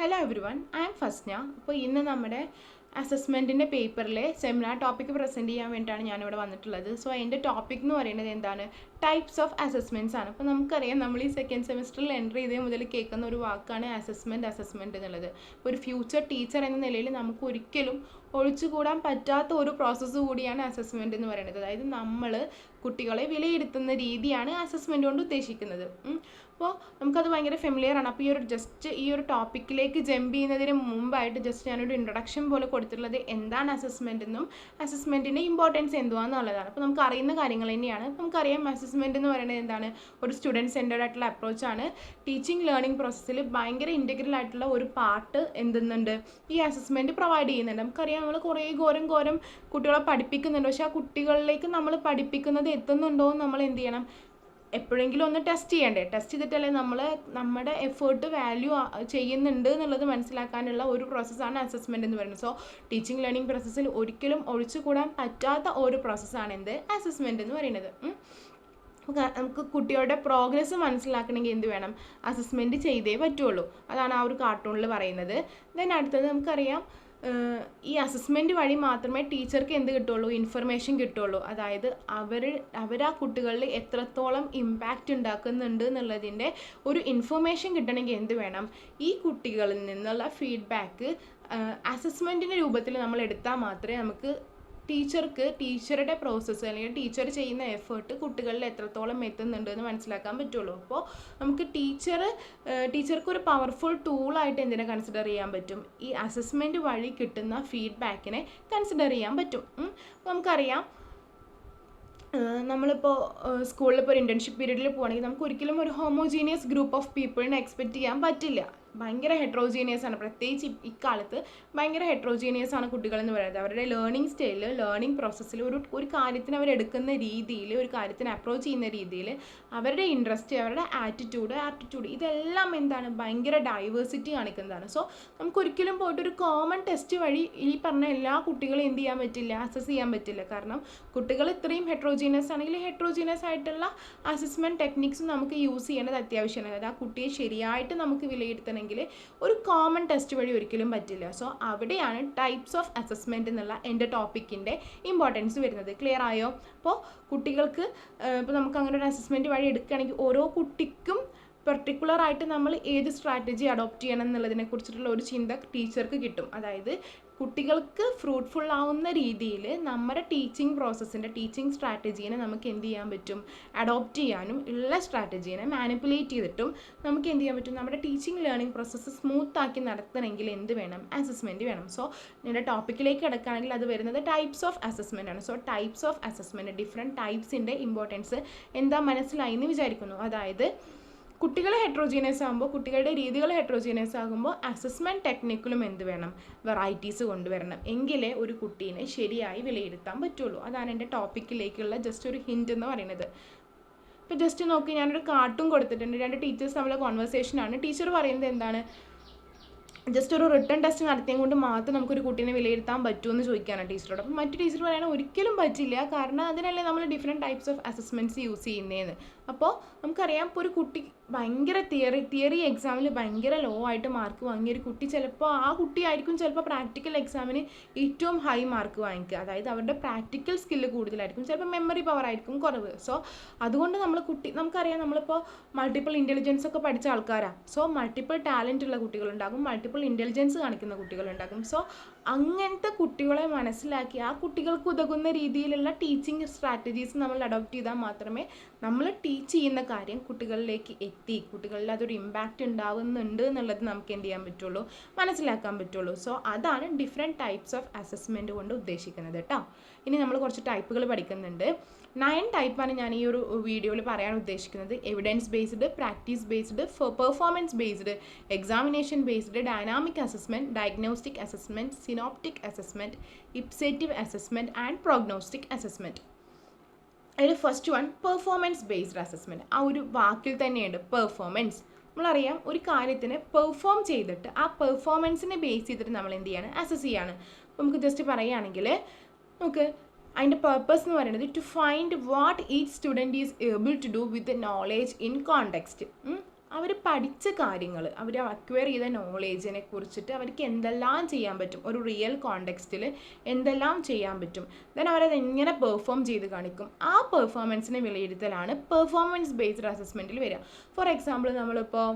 Hello every one, I M Fasna. അപ്പോൾ ഇന്ന് നമ്മുടെ അസസ്മെൻറ്റിൻ്റെ പേപ്പറിലെ സെമിനാർ ടോപ്പിക്ക് പ്രസൻറ്റ് ചെയ്യാൻ വേണ്ടിയിട്ടാണ് ഞാനിവിടെ വന്നിട്ടുള്ളത്. സോ എൻ്റെ ടോപ്പിക് എന്ന് പറയുന്നത് എന്താണ്, ടൈപ്സ് ഓഫ് അസസ്മെൻറ്റ്സ് ആണ്. അപ്പോൾ നമുക്കറിയാം, നമ്മൾ ഈ സെക്കൻഡ് സെമിസ്റ്ററിൽ എൻ്റർ ചെയ്തേ മുതൽ കേൾക്കുന്ന ഒരു വാക്കാണ് അസസ്മെൻറ്റ് എന്നുള്ളത്. ഒരു ഫ്യൂച്ചർ ടീച്ചർ എന്ന നിലയിൽ നമുക്ക് ഒരിക്കലും ഒഴിച്ചുകൂടാൻ പറ്റാത്ത ഒരു പ്രോസസ്സ് കൂടിയാണ് അസസ്മെൻറ്റ് എന്ന് പറയുന്നത്. അതായത് നമ്മൾ കുട്ടികളെ വിലയിരുത്തുന്ന രീതിയാണ് അസസ്മെൻറ്റ് കൊണ്ട് ഉദ്ദേശിക്കുന്നത്. അപ്പോൾ നമുക്കത് ഭയങ്കര ഫെമിലിയർ ആണ്. അപ്പോൾ ഈ ഒരു ടോപ്പിക്കിലേക്ക് ജമ്പ് ചെയ്യുന്നതിന് മുമ്പായിട്ട് ജസ്റ്റ് ഞാനൊരു ഇൻട്രൊഡക്ഷൻ പോലെ കൊടുത്തിട്ടുള്ളത് എന്താണ് അസസ്മെൻ്റ് എന്നും അസസ്മെൻറ്റിൻ്റെ ഇമ്പോർട്ടൻസ് എന്തുവാന്നുള്ളതാണ്. അപ്പോൾ നമുക്ക് അറിയുന്ന കാര്യങ്ങൾ തന്നെയാണ്. നമുക്കറിയാം, അസസ്മെൻറ്റ് എന്ന് പറയുന്നത് എന്താണ്, ഒരു സ്റ്റുഡൻറ്റ് സെൻറ്റേർഡ് ആയിട്ടുള്ള അപ്രോച്ചാണ്. ടീച്ചിങ് ലേണിംഗ് പ്രോസസ്സിൽ ഭയങ്കര ഇൻറ്റഗ്രൽ ആയിട്ടുള്ള ഒരു പാർട്ട് എന്തുന്നുണ്ട്, ഈ അസസ്മെൻറ്റ് പ്രൊവൈഡ് ചെയ്യുന്നുണ്ട്. നമുക്കറിയാം, നമ്മൾ കുറേ ഘോരം കുട്ടികളെ പഠിപ്പിക്കുന്നുണ്ട്. പക്ഷേ ആ കുട്ടികളിലേക്ക് നമ്മൾ പഠിപ്പിക്കുന്നത് എത്തുന്നുണ്ടോ എന്ന് നമ്മൾ എന്ത് ചെയ്യണം, എപ്പോഴെങ്കിലും ഒന്ന് ടെസ്റ്റ് ചെയ്യണ്ടേ. ടെസ്റ്റ് ചെയ്തിട്ടല്ലേ നമ്മുടെ എഫേർട്ട് വാല്യൂ ചെയ്യുന്നുണ്ട് എന്നുള്ളത് മനസ്സിലാക്കാനുള്ള ഒരു പ്രോസസ്സാണ് അസസ്മെൻറ്റ് എന്ന് പറയുന്നത്. സോ ടീച്ചിങ് ലേണിംഗ് പ്രോസസ്സിൽ ഒരിക്കലും ഒഴിച്ചുകൂടാൻ പറ്റാത്ത ഒരു പ്രോസസ്സാണ് അസസ്മെൻറ്റ് എന്ന് പറയുന്നത്. നമുക്ക് കുട്ടികളുടെ പ്രോഗ്രസ് മനസ്സിലാക്കണമെങ്കിൽ എന്ത് വേണം, അസസ്മെൻറ്റ് ചെയ്തേ പറ്റുള്ളൂ. അതാണ് ആ ഒരു കാർട്ടൂണിൽ പറയുന്നത്. ദെൻ അടുത്തത് നമുക്കറിയാം, ഈ അസസ്മെൻറ്റ് വഴി മാത്രമേ ടീച്ചർക്ക് എന്ത് കിട്ടുള്ളൂ, ഇൻഫർമേഷൻ കിട്ടുള്ളൂ. അതായത് അവർ ആ കുട്ടികളിൽ എത്രത്തോളം ഇമ്പാക്റ്റ് ഉണ്ടാക്കുന്നുണ്ട് എന്നുള്ളതിൻ്റെ ഒരു ഇൻഫർമേഷൻ കിട്ടണമെങ്കിൽ എന്ത് വേണം, ഈ കുട്ടികളിൽ നിന്നുള്ള ഫീഡ്ബാക്ക് അസസ്മെൻറ്റിൻ്റെ രൂപത്തിൽ നമ്മൾ എടുത്താൽ മാത്രമേ നമുക്ക് ടീച്ചറുടെ പ്രോസസ്സ് അല്ലെങ്കിൽ ടീച്ചർ ചെയ്യുന്ന എഫേർട്ട് കുട്ടികളിൽ എത്രത്തോളം എത്തുന്നുണ്ട് എന്ന് മനസ്സിലാക്കാൻ പറ്റുള്ളൂ. അപ്പോൾ നമുക്ക് ടീച്ചർക്ക് ഒരു പവർഫുൾ ടൂളായിട്ട് എന്തിനെ കൺസിഡർ ചെയ്യാൻ പറ്റും, ഈ അസസ്മെൻറ്റ് വഴി കിട്ടുന്ന ഫീഡ്ബാക്കിനെ കൺസിഡർ ചെയ്യാൻ പറ്റും. നമുക്കറിയാം, നമ്മളിപ്പോൾ സ്കൂളിലിപ്പോൾ ഒരു ഇൻറ്റേൺഷിപ്പ് പീരീഡിൽ പോകണമെങ്കിൽ നമുക്ക് ഒരിക്കലും ഒരു ഹോമോജീനിയസ് ഗ്രൂപ്പ് ഓഫ് പീപ്പിളിനെ എക്സ്പെക്റ്റ് ചെയ്യാൻ പറ്റില്ല. ഭയങ്കര ഹെട്രോജീനിയസ് ആണ്. പ്രത്യേകിച്ച് ഇക്കാലത്ത് ഭയങ്കര ഹെട്രോജീനിയസ് ആണ് കുട്ടികൾ എന്ന് പറയുന്നത്. അവരുടെ ലേണിംഗ് സ്റ്റൈലിൽ, ലേണിംഗ് പ്രോസസ്സിൽ ഒരു കാര്യത്തിന് അവരെടുക്കുന്ന രീതിയിൽ, ഒരു കാര്യത്തിന് അപ്രോച്ച് ചെയ്യുന്ന രീതിയിൽ, അവരുടെ ഇൻട്രസ്റ്റ്, അവരുടെ ആറ്റിറ്റ്യൂഡ് ഇതെല്ലാം എന്താണ്, ഭയങ്കര ഡൈവേഴ്സിറ്റി കാണിക്കുന്നതാണ്. സോ നമുക്കൊരിക്കലും പോയിട്ടൊരു കോമൺ ടെസ്റ്റ് വഴി ഈ പറഞ്ഞ എല്ലാ കുട്ടികളെയും എന്ത് ചെയ്യാൻ പറ്റില്ല, അസസ് ചെയ്യാൻ പറ്റില്ല. കാരണം കുട്ടികൾ ഇത്രയും ഹെട്രോജീനിയസ് ആണെങ്കിൽ ഹെട്രോജീനിയസ് ആയിട്ടുള്ള അസസ്മെൻറ്റ് ടെക്നിക്സും നമുക്ക് യൂസ് ചെയ്യേണ്ടത് അത്യാവശ്യമാണ്. അതായത് ആ കുട്ടിയെ ശരിയായിട്ട് നമുക്ക് വിലയിരുത്തണമെങ്കിൽ ഒരു കോമൺ ടെസ്റ്റ് വഴി ഒരിക്കലും പറ്റില്ല. സോ അവിടെയാണ് ടൈപ്സ് ഓഫ് അസസ്മെൻറ്റ് എന്നുള്ള എൻ്റെ ടോപ്പിക്കിൻ്റെ ഇമ്പോർട്ടൻസ് വരുന്നത്. ക്ലിയർ ആയോ? അപ്പോൾ കുട്ടികൾക്ക് ഇപ്പോൾ നമുക്ക് അങ്ങനെ ഒരു അസസ്മെൻറ്റ് വഴി എടുക്കുകയാണെങ്കിൽ ഓരോ കുട്ടിക്കും പെർട്ടിക്കുലറായിട്ട് നമ്മൾ ഏത് സ്ട്രാറ്റജി അഡോപ്റ്റ് ചെയ്യണം എന്നുള്ളതിനെ കുറിച്ചിട്ടുള്ള ഒരു ചിന്ത ടീച്ചർക്ക് കിട്ടും. അതായത് കുട്ടികൾക്ക് ഫ്രൂട്ട്ഫുൾ ആവുന്ന രീതിയിൽ നമ്മുടെ ടീച്ചിങ് സ്ട്രാറ്റജീനെ നമുക്ക് എന്ത് ചെയ്യാൻ പറ്റും, അഡോപ്റ്റ് ചെയ്യാനും ഉള്ള സ്ട്രാറ്റജീനെ മാനിപ്പുലേറ്റ് ചെയ്തിട്ടും നമുക്ക് എന്ത് ചെയ്യാൻ പറ്റും, നമ്മുടെ ടീച്ചിങ് ലേണിംഗ് പ്രോസസ്സ് സ്മൂത്താക്കി നടത്തണമെങ്കിൽ എന്ത് വേണം, അസസ്മെൻറ്റ് വേണം. സോ എൻ്റെ ടോപ്പിക്കിലേക്ക് കിടക്കുകയാണെങ്കിൽ അത് വരുന്നത് ടൈപ്സ് ഓഫ് അസസ്മെൻ്റ് ആണ്. So types of assessment, different ടൈപ്സിൻ്റെ ഇമ്പോർട്ടൻസ് എന്താ മനസ്സിലായി എന്ന് വിചാരിക്കുന്നു. അതായത് കുട്ടികൾ ഹെട്രോജീനിയസ് ആകുമ്പോൾ, കുട്ടികളുടെ രീതികൾ ഹെട്രോജീനിയസ് ആകുമ്പോൾ അസസ്മെൻറ്റ് ടെക്നിക്കിലും എന്ത് വേണം, വെറൈറ്റീസ് കൊണ്ടുവരണം. എങ്കിലേ ഒരു കുട്ടീനെ ശരിയായി വിലയിരുത്താൻ പറ്റുള്ളൂ. അതാണ് എൻ്റെ ടോപ്പിക്കിലേക്കുള്ള ജസ്റ്റ് ഒരു ഹിൻറ്റ് എന്ന് പറയുന്നത്. ഇപ്പോൾ ജസ്റ്റ് നോക്കി, ഞാനൊരു കാർട്ടൂൺ കൊടുത്തിട്ടുണ്ട്. രണ്ട് ടീച്ചേഴ്സ് തമ്മിലുള്ള കോൺവെർസേഷനാണ്. ടീച്ചർ പറയുന്നത് എന്താണ്, ജസ്റ്റ് ഒരു റിട്ടേൺ ടെസ്റ്റ് നടത്തിയത് കൊണ്ട് മാത്രം നമുക്കൊരു കുട്ടീനെ വിലയിരുത്താൻ പറ്റുമെന്ന് ചോദിക്കുകയാണ് ടീച്ചറോട്. അപ്പോൾ മറ്റു ടീച്ചർ പറയുകയാണെങ്കിൽ ഒരിക്കലും പറ്റില്ല, കാരണം അതിനല്ലേ നമ്മൾ different types of assessments use ചെയ്യുന്നതെന്ന്. അപ്പോൾ നമുക്കറിയാം, ഇപ്പോൾ ഒരു കുട്ടി ഭയങ്കര തിയറി എക്സാമിൽ ഭയങ്കര ലോ ആയിട്ട് മാർക്ക് വാങ്ങിയ ഒരു കുട്ടി, ചിലപ്പോൾ ആ കുട്ടിയായിരിക്കും ചിലപ്പോൾ പ്രാക്ടിക്കൽ എക്സാമിന് ഏറ്റവും ഹൈ മാർക്ക് വാങ്ങിക്കുക. അതായത് അവരുടെ പ്രാക്ടിക്കൽ സ്കില്ല് കൂടുതലായിരിക്കും, ചിലപ്പോൾ മെമ്മറി പവർ ആയിരിക്കും കുറവ്. സോ അതുകൊണ്ട് നമുക്കറിയാം, നമ്മളിപ്പോൾ മൾട്ടിപ്പിൾ ഇൻ്റലിജൻസ് ഒക്കെ പഠിച്ച ആൾക്കാരാണ്. സോ മൾട്ടിപ്പിൾ ടാലൻ്റ് ഉള്ള കുട്ടികളുണ്ടാകും, മൾട്ടിപ്പിൾ ഇൻ്റലിജൻസ് കാണിക്കുന്ന കുട്ടികളുണ്ടാകും. സോ അങ്ങനത്തെ കുട്ടികളെ മനസ്സിലാക്കി ആ കുട്ടികൾക്ക് ഉതകുന്ന രീതിയിലുള്ള ടീച്ചിങ് സ്ട്രാറ്റജീസ് നമ്മൾ അഡോപ്റ്റ് ചെയ്താൽ മാത്രമേ നമ്മൾ ടീച്ച് ചെയ്യുന്ന കാര്യം കുട്ടികളിലേക്ക് എത്തി, കുട്ടികളിൽ അതൊരു ഇമ്പാക്റ്റ് ഉണ്ടാവുന്നുണ്ട് എന്നുള്ളത് നമുക്ക് എന്ത് ചെയ്യാൻ പറ്റുള്ളൂ, മനസ്സിലാക്കാൻ പറ്റുള്ളൂ. സോ അതാണ് ഡിഫറെൻറ്റ് ടൈപ്സ് ഓഫ് അസസ്മെൻറ്റ് കൊണ്ട് ഉദ്ദേശിക്കുന്നത് കേട്ടോ. ഇനി നമ്മൾ കുറച്ച് ടൈപ്പുകൾ പഠിക്കുന്നുണ്ട്. 9 ടൈപ്പാണ് ഞാൻ ഈ ഒരു വീഡിയോയിൽ പറയാൻ ഉദ്ദേശിക്കുന്നത്. Evidence based, practice based, performance based, examination based, dynamic assessment, diagnostic assessment, synoptic assessment, ipsative assessment and prognostic assessment. അതിൽ first one performance based assessment. ആ ഒരു വാക്കിൽ തന്നെയുണ്ട് പെർഫോമൻസ്. നമ്മളറിയാം, ഒരു കാര്യത്തിന് പെർഫോം ചെയ്തിട്ട് ആ പെർഫോമൻസിനെ ബേസ് ചെയ്തിട്ട് നമ്മൾ എന്ത് ചെയ്യാണ്, അസസ് ചെയ്യാണ്. അപ്പോൾ നമുക്ക് ജസ്റ്റ് പറയുകയാണെങ്കിൽ, നമുക്ക് അതിൻ്റെ പർപ്പസ് എന്ന് പറയുന്നത് to find what each student is able to do with knowledge in context. അവർ പഠിച്ച കാര്യങ്ങൾ, അവർ അക്വയർ ചെയ്ത നോളേജിനെ കുറിച്ചിട്ട് അവർക്ക് എന്തെല്ലാം ചെയ്യാൻ പറ്റും, ഒരു റിയൽ കോണ്ടെക്സ്റ്റിൽ എന്തെല്ലാം ചെയ്യാൻ പറ്റും, ദെൻ അവരത് എങ്ങനെ പെർഫോം ചെയ്ത് കാണിക്കും, ആ പെർഫോമൻസിനെ വിലയിരുത്തലാണ് പെർഫോമൻസ് ബേസ്ഡ് അസസ്മെൻറ്റിൽ വരിക. ഫോർ എക്സാമ്പിൾ നമ്മളിപ്പോൾ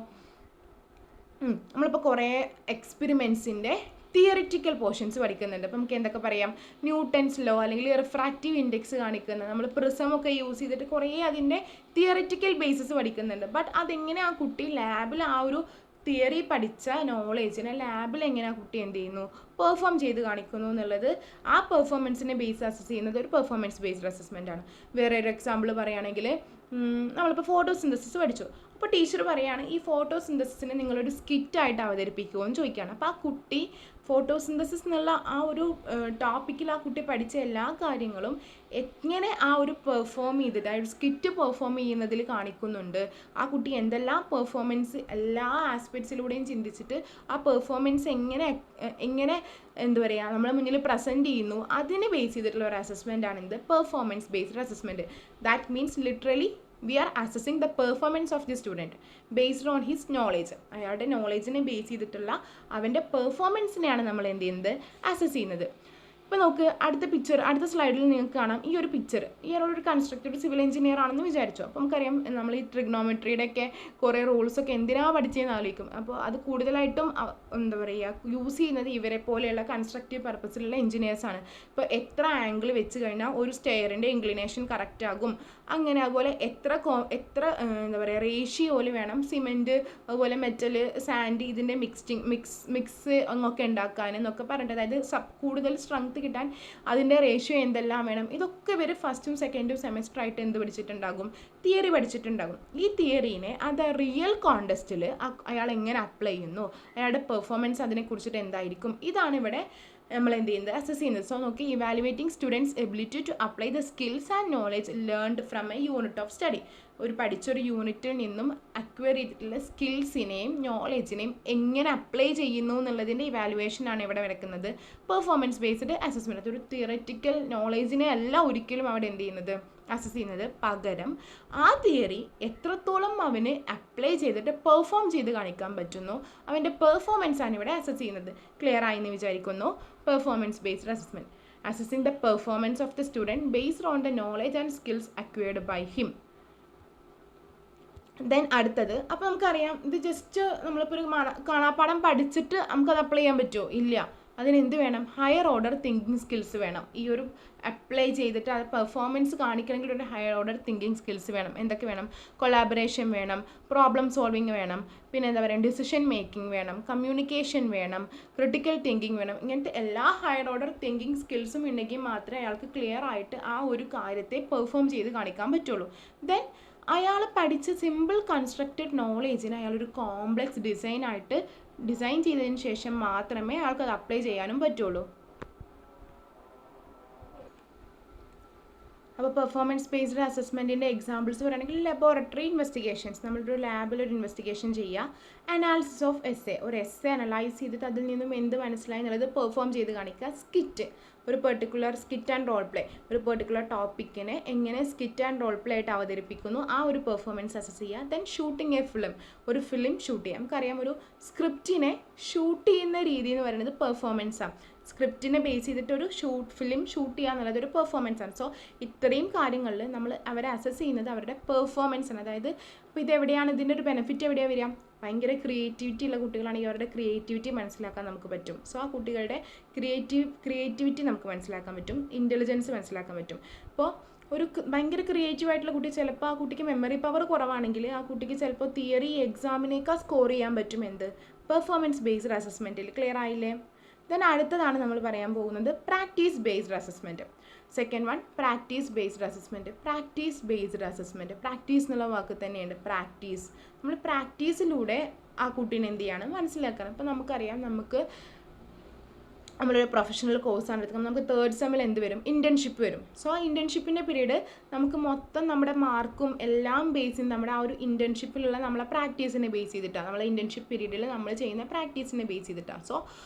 കുറേ എക്സ്പെരിമെൻസിൻ്റെ തിയറിറ്റിക്കൽ പോർഷൻസ് പഠിക്കുന്നുണ്ട്. അപ്പോൾ നമുക്ക് എന്തൊക്കെ പറയാം, ന്യൂട്ടൺസ് ലോ അല്ലെങ്കിൽ റിഫ്രാക്റ്റീവ് ഇൻഡെക്സ് കാണിക്കുന്ന നമ്മൾ പ്രിസമൊക്കെ യൂസ് ചെയ്തിട്ട് കുറേ അതിൻ്റെ തിയറിറ്റിക്കൽ ബേസിസ് പഠിക്കുന്നുണ്ട്. ബട്ട് അതെങ്ങനെ ആ കുട്ടി ലാബിൽ ആ ഒരു തിയറി പഠിച്ച നോളേജിനെ ലാബിൽ എങ്ങനെ ആ കുട്ടി എന്ത് ചെയ്യുന്നു, പെർഫോം ചെയ്ത് കാണിക്കുന്നു എന്നുള്ളത്, ആ പെർഫോമൻസിനെ ബേസ് അസസ് ചെയ്യുന്നത് ഒരു പെർഫോമൻസ് ബേസ്ഡ് അസസ്മെൻ്റ് ആണ്. വേറെ ഒരു എക്സാമ്പിൾ പറയുകയാണെങ്കിൽ നമ്മളിപ്പോൾ ഫോട്ടോസിന്തസിസ് പഠിച്ചു. അപ്പോൾ ടീച്ചർ പറയുകയാണ് ഈ ഫോട്ടോസിന്തസിസിനെ നിങ്ങളൊരു സ്കിറ്റായിട്ട് അവതരിപ്പിക്കുമോ എന്ന് ചോദിക്കുകയാണ്. അപ്പോൾ ആ കുട്ടി ഫോട്ടോസിന്തസിസ് എന്നുള്ള ആ ഒരു ടോപ്പിക്കിൽ ആ കുട്ടി പഠിച്ച എല്ലാ കാര്യങ്ങളും എങ്ങനെ ആ ഒരു പെർഫോം ചെയ്തിട്ട് ആ ഒരു സ്കിറ്റ് പെർഫോം ചെയ്യുന്നതിൽ കാണിക്കുന്നുണ്ട്. ആ കുട്ടി എന്തെല്ലാം പെർഫോമൻസ് എല്ലാ ആസ്പെക്ട്സിലൂടെയും ചിന്തിച്ചിട്ട് ആ പെർഫോമൻസ് എങ്ങനെ എന്താ പറയുക നമ്മളെ മുന്നിൽ പ്രസൻറ്റ് ചെയ്യുന്നു, അതിനെ ബേസ് ചെയ്തിട്ടുള്ള ഒരു അസസ്മെൻ്റ് ആണ് എന്ത്, performance based assessment. That means literally we are assessing the performance of the student based on his knowledge. അയാളുടെ നോളേജിനെ ബേസ് ചെയ്തിട്ടുള്ള അവൻ്റെ പെർഫോമൻസിനെയാണ് നമ്മൾ എന്ത് ചെയ്യുന്നത്, അസസ് ചെയ്യുന്നത്. ഇപ്പോൾ നോക്ക് അടുത്ത സ്ലൈഡിൽ നിങ്ങൾക്ക് കാണാം ഈ ഒരു പിക്ചർ. ഇയാളൊരു കൺസ്ട്രക്റ്റഡ് സിവിൽ എഞ്ചിനീയർ ആണെന്ന് വിചാരിച്ചു. അപ്പോൾ നമുക്കറിയാം നമ്മൾ ഈ ട്രിഗ്നോമെട്രിയുടെ ഒക്കെ കുറേ റൂൾസൊക്കെ എന്തിനാണ് പഠിച്ചതെന്ന് ആലോചിക്കും. അപ്പോൾ അത് കൂടുതലായിട്ടും എന്താ പറയുക യൂസ് ചെയ്യുന്നത് ഇവരെ പോലെയുള്ള കൺസ്ട്രക്റ്റീവ് പർപ്പസിലുള്ള എഞ്ചിനീയേഴ്സാണ്. ഇപ്പോൾ എത്ര ആംഗിൾ വെച്ച് കഴിഞ്ഞാൽ ഒരു സ്റ്റെയറിൻ്റെ ഇൻക്ലിനേഷൻ കറക്റ്റ് ആകും, അങ്ങനെ അതുപോലെ എത്ര എന്താ പറയുക റേഷ്യോയിൽ വേണം സിമെൻറ്റ് അതുപോലെ മെറ്റൽ സാൻഡ് ഇതിൻ്റെ മിക്സ് അങ്ങൊക്കെ ഉണ്ടാക്കാൻ എന്നൊക്കെ പറഞ്ഞിട്ട്, അതായത് കൂടുതൽ സ്ട്രെങ്ത് കിട്ടാൻ അതിൻ്റെ റേഷ്യോ എന്തെല്ലാം വേണം, ഇതൊക്കെ ഇവർ ഫസ്റ്റും സെക്കൻഡും സെമസ്റ്റർ ആയിട്ട് എന്ത് പഠിച്ചിട്ടുണ്ടാകും, തിയറി പഠിച്ചിട്ടുണ്ടാകും. ഈ തിയറീനെ അത് റിയൽ കോണ്ടെക്സ്റ്റിൽ അയാൾ എങ്ങനെ അപ്ലൈ ചെയ്യുന്നു, അയാളുടെ പെർഫോമൻസ് അതിനെക്കുറിച്ചിട്ട് എന്തായിരിക്കും, ഇതാണ് ഇവിടെ നമ്മൾ എന്ത് ചെയ്യുന്നത്, അസസ് ചെയ്യുന്നത്. സോ നോക്കി, evaluating students ability to apply the skills and knowledge learned from a unit of study. പഠിച്ചൊരു യൂണിറ്റിൽ നിന്നും അക്വയർ ചെയ്തിട്ടുള്ള സ്കിൽസിനെയും നോളേജിനെയും എങ്ങനെ അപ്ലൈ ചെയ്യുന്നു എന്നുള്ളതിൻ്റെ ഇവാലുവേഷനാണ് ഇവിടെ നടക്കുന്നത് പെർഫോമൻസ് ബേസ്ഡ് അസസ്മെൻറ്റ്. അതൊരു തിയററ്റിക്കൽ നോളേജിനെ അല്ല ഒരിക്കലും അവിടെ എന്ത് ചെയ്യുന്നത്, അസസ് ചെയ്യുന്നത്. പകരം ആ തിയറി എത്രത്തോളം അവന് അപ്ലൈ ചെയ്തിട്ട് പെർഫോം ചെയ്ത് കാണിക്കാൻ പറ്റുന്നു, അവൻ്റെ പെർഫോമൻസ് ആണ് ഇവിടെ അസസ് ചെയ്യുന്നത്. ക്ലിയർ ആയി എന്ന് വിചാരിക്കുന്നു. Performance based assessment, assessing the performance of the student based on the knowledge and skills acquired by him. Then അടുത്തത്, അപ്പോൾ നമുക്കറിയാം ഇത് ജസ്റ്റ് നമ്മളിപ്പോൾ ഒരു കാണാപ്പാഠം പഠിച്ചിട്ട് നമുക്കത് അപ്ലൈ ചെയ്യാൻ പറ്റുമോ, ഇല്ല. അതിനെന്ത് വേണം, ഹയർ ഓർഡർ തിങ്കിങ് സ്കിൽസ് വേണം. ഈ ഒരു അപ്ലൈ ചെയ്തിട്ട് അത് പെർഫോമൻസ് കാണിക്കണമെങ്കിൽ ഒരു ഹയർ ഓർഡർ തിങ്കിങ് സ്കിൽസ് വേണം. എന്തൊക്കെ വേണം, കൊളാബറേഷൻ വേണം, പ്രോബ്ലം സോൾവിങ് വേണം, പിന്നെ എന്താ പറയുക ഡിസിഷൻ മേക്കിംഗ് വേണം, കമ്മ്യൂണിക്കേഷൻ വേണം, ക്രിട്ടിക്കൽ തിങ്കിങ് വേണം. ഇങ്ങനത്തെ എല്ലാ ഹയർ ഓർഡർ തിങ്കിങ് സ്കിൽസും ഉണ്ടെങ്കിൽ മാത്രമേ അയാൾക്ക് ക്ലിയർ ആയിട്ട് ആ ഒരു കാര്യത്തെ പെർഫോം ചെയ്ത് കാണിക്കാൻ പറ്റുള്ളൂ. ദെൻ അയാൾ പഠിച്ച സിമ്പിൾ കൺസ്ട്രക്റ്റഡ് നോളേജിന് അയാളൊരു കോംപ്ലക്സ് ഡിസൈൻ ചെയ്തതിന് ശേഷം മാത്രമേ അയാൾക്ക് അത് അപ്ലൈ ചെയ്യാനും പറ്റുള്ളൂ. അപ്പോൾ പെർഫോമൻസ് ബേസ്ഡ് അസസ്മെൻറ്റിൻ്റെ എക്സാമ്പിൾസ് പറയുകയാണെങ്കിൽ ലബോറട്ടറി ഇൻവെസ്റ്റിഗേഷൻസ്, നമ്മളൊരു ലാബിലൊരു ഇൻവെസ്റ്റിഗേഷൻ ചെയ്യുക. അനാലിസിസ് ഓഫ് ഒരു എസ്സേ അനലൈസ് ചെയ്തിട്ട് അതിൽ നിന്നും എന്ത് മനസ്സിലായി എന്നുള്ളത് പെർഫോം ചെയ്ത് കാണിക്കുക. സ്കിറ്റ്, ഒരു particular skit and role play, ഒരു പെർട്ടിക്കുലർ ടോപ്പിക്കിനെ എങ്ങനെ സ്കിറ്റ് ആൻഡ് റോൾ പ്ലേ ആയിട്ട് അവതരിപ്പിക്കുന്നു, ആ ഒരു പെർഫോമൻസ് അസസ് ചെയ്യുക. ദെൻ ഷൂട്ടിംഗ് എ ഫിലിം, ഒരു ഫിലിം ഷൂട്ട് ചെയ്യാം. നമുക്കറിയാം ഒരു സ്ക്രിപ്റ്റിനെ ഷൂട്ട് ചെയ്യുന്ന രീതി എന്ന് പറയുന്നത് പെർഫോമൻസാണ്. സ്ക്രിപ്റ്റിനെ ബേസ് ചെയ്തിട്ട് ഒരു ഫിലിം ഷൂട്ട് ചെയ്യുക എന്നുള്ളത് ഒരു പെർഫോമൻസ് ആണ്. സോ ഇത്രയും കാര്യങ്ങളിൽ നമ്മൾ അവരെ അസസ് ചെയ്യുന്നത് അവരുടെ പെർഫോമൻസ് ആണ്. അതായത് ഇപ്പോൾ ഇതെവിടെയാണ് ഇതിൻ്റെ ഒരു ബെനിഫിറ്റ് എവിടെയാണ് വരിക, ഭയങ്കര ക്രിയേറ്റിവിറ്റി ഉള്ള കുട്ടികളാണെങ്കിൽ അവരുടെ ക്രിയേറ്റിവിറ്റി മനസ്സിലാക്കാൻ നമുക്ക് പറ്റും. സോ ആ കുട്ടികളുടെ ക്രിയേറ്റിവിറ്റി നമുക്ക് മനസ്സിലാക്കാൻ പറ്റും, ഇൻ്റലിജൻസ് മനസ്സിലാക്കാൻ പറ്റും. ഇപ്പോൾ ഭയങ്കര ക്രിയേറ്റീവ് ആയിട്ടുള്ള കുട്ടി ചിലപ്പോൾ ആ കുട്ടിക്ക് മെമ്മറി പവർ കുറവാണെങ്കിൽ ആ കുട്ടിക്ക് ചിലപ്പോൾ തിയറി എക്സാമിനേക്കാൾ സ്കോർ ചെയ്യാൻ പറ്റും പെർഫോമൻസ് ബേസ്ഡ് അസസ്മെൻറ്റിൽ. ക്ലിയർ ആയില്ലേ? ദെൻ അടുത്തതാണ് നമ്മൾ പറയാൻ പോകുന്നത് practice based assessment. Second one practice based assessment. Practice എന്നുള്ള വാക്ക് തന്നെയുണ്ട്, പ്രാക്ടീസ്. നമ്മൾ പ്രാക്ടീസിലൂടെ ആ കുട്ടീനെ എന്ത് ചെയ്യാണ് മനസ്സിലാക്കണം. ഇപ്പോൾ നമുക്കറിയാം നമുക്ക് നമ്മളൊരു പ്രൊഫഷണൽ കോഴ്സാണ് എടുക്കുന്നത്, നമുക്ക് തേർഡ് സെമ്മിൽ എന്ത് വരും, ഇൻറ്റേൺഷിപ്പ് വരും. സോ ആ ഇൻറ്റേൺഷിപ്പിൻ്റെ പീരീഡ് നമുക്ക് മൊത്തം നമ്മുടെ മാർക്കും എല്ലാം ബേസ് ചെയ്ത് നമ്മുടെ ആ ഒരു ഇൻറ്റേൺഷിപ്പിലുള്ള നമ്മളെ പ്രാക്ടീസിനെ ബേസ് ചെയ്തിട്ടാണ്, നമ്മളെ ഇൻറ്റേൺഷിപ്പ് പീരീഡിൽ നമ്മൾ ചെയ്യുന്ന പ്രാക്ടീസിനെ ബേസ് ചെയ്തിട്ടാണ്. സോ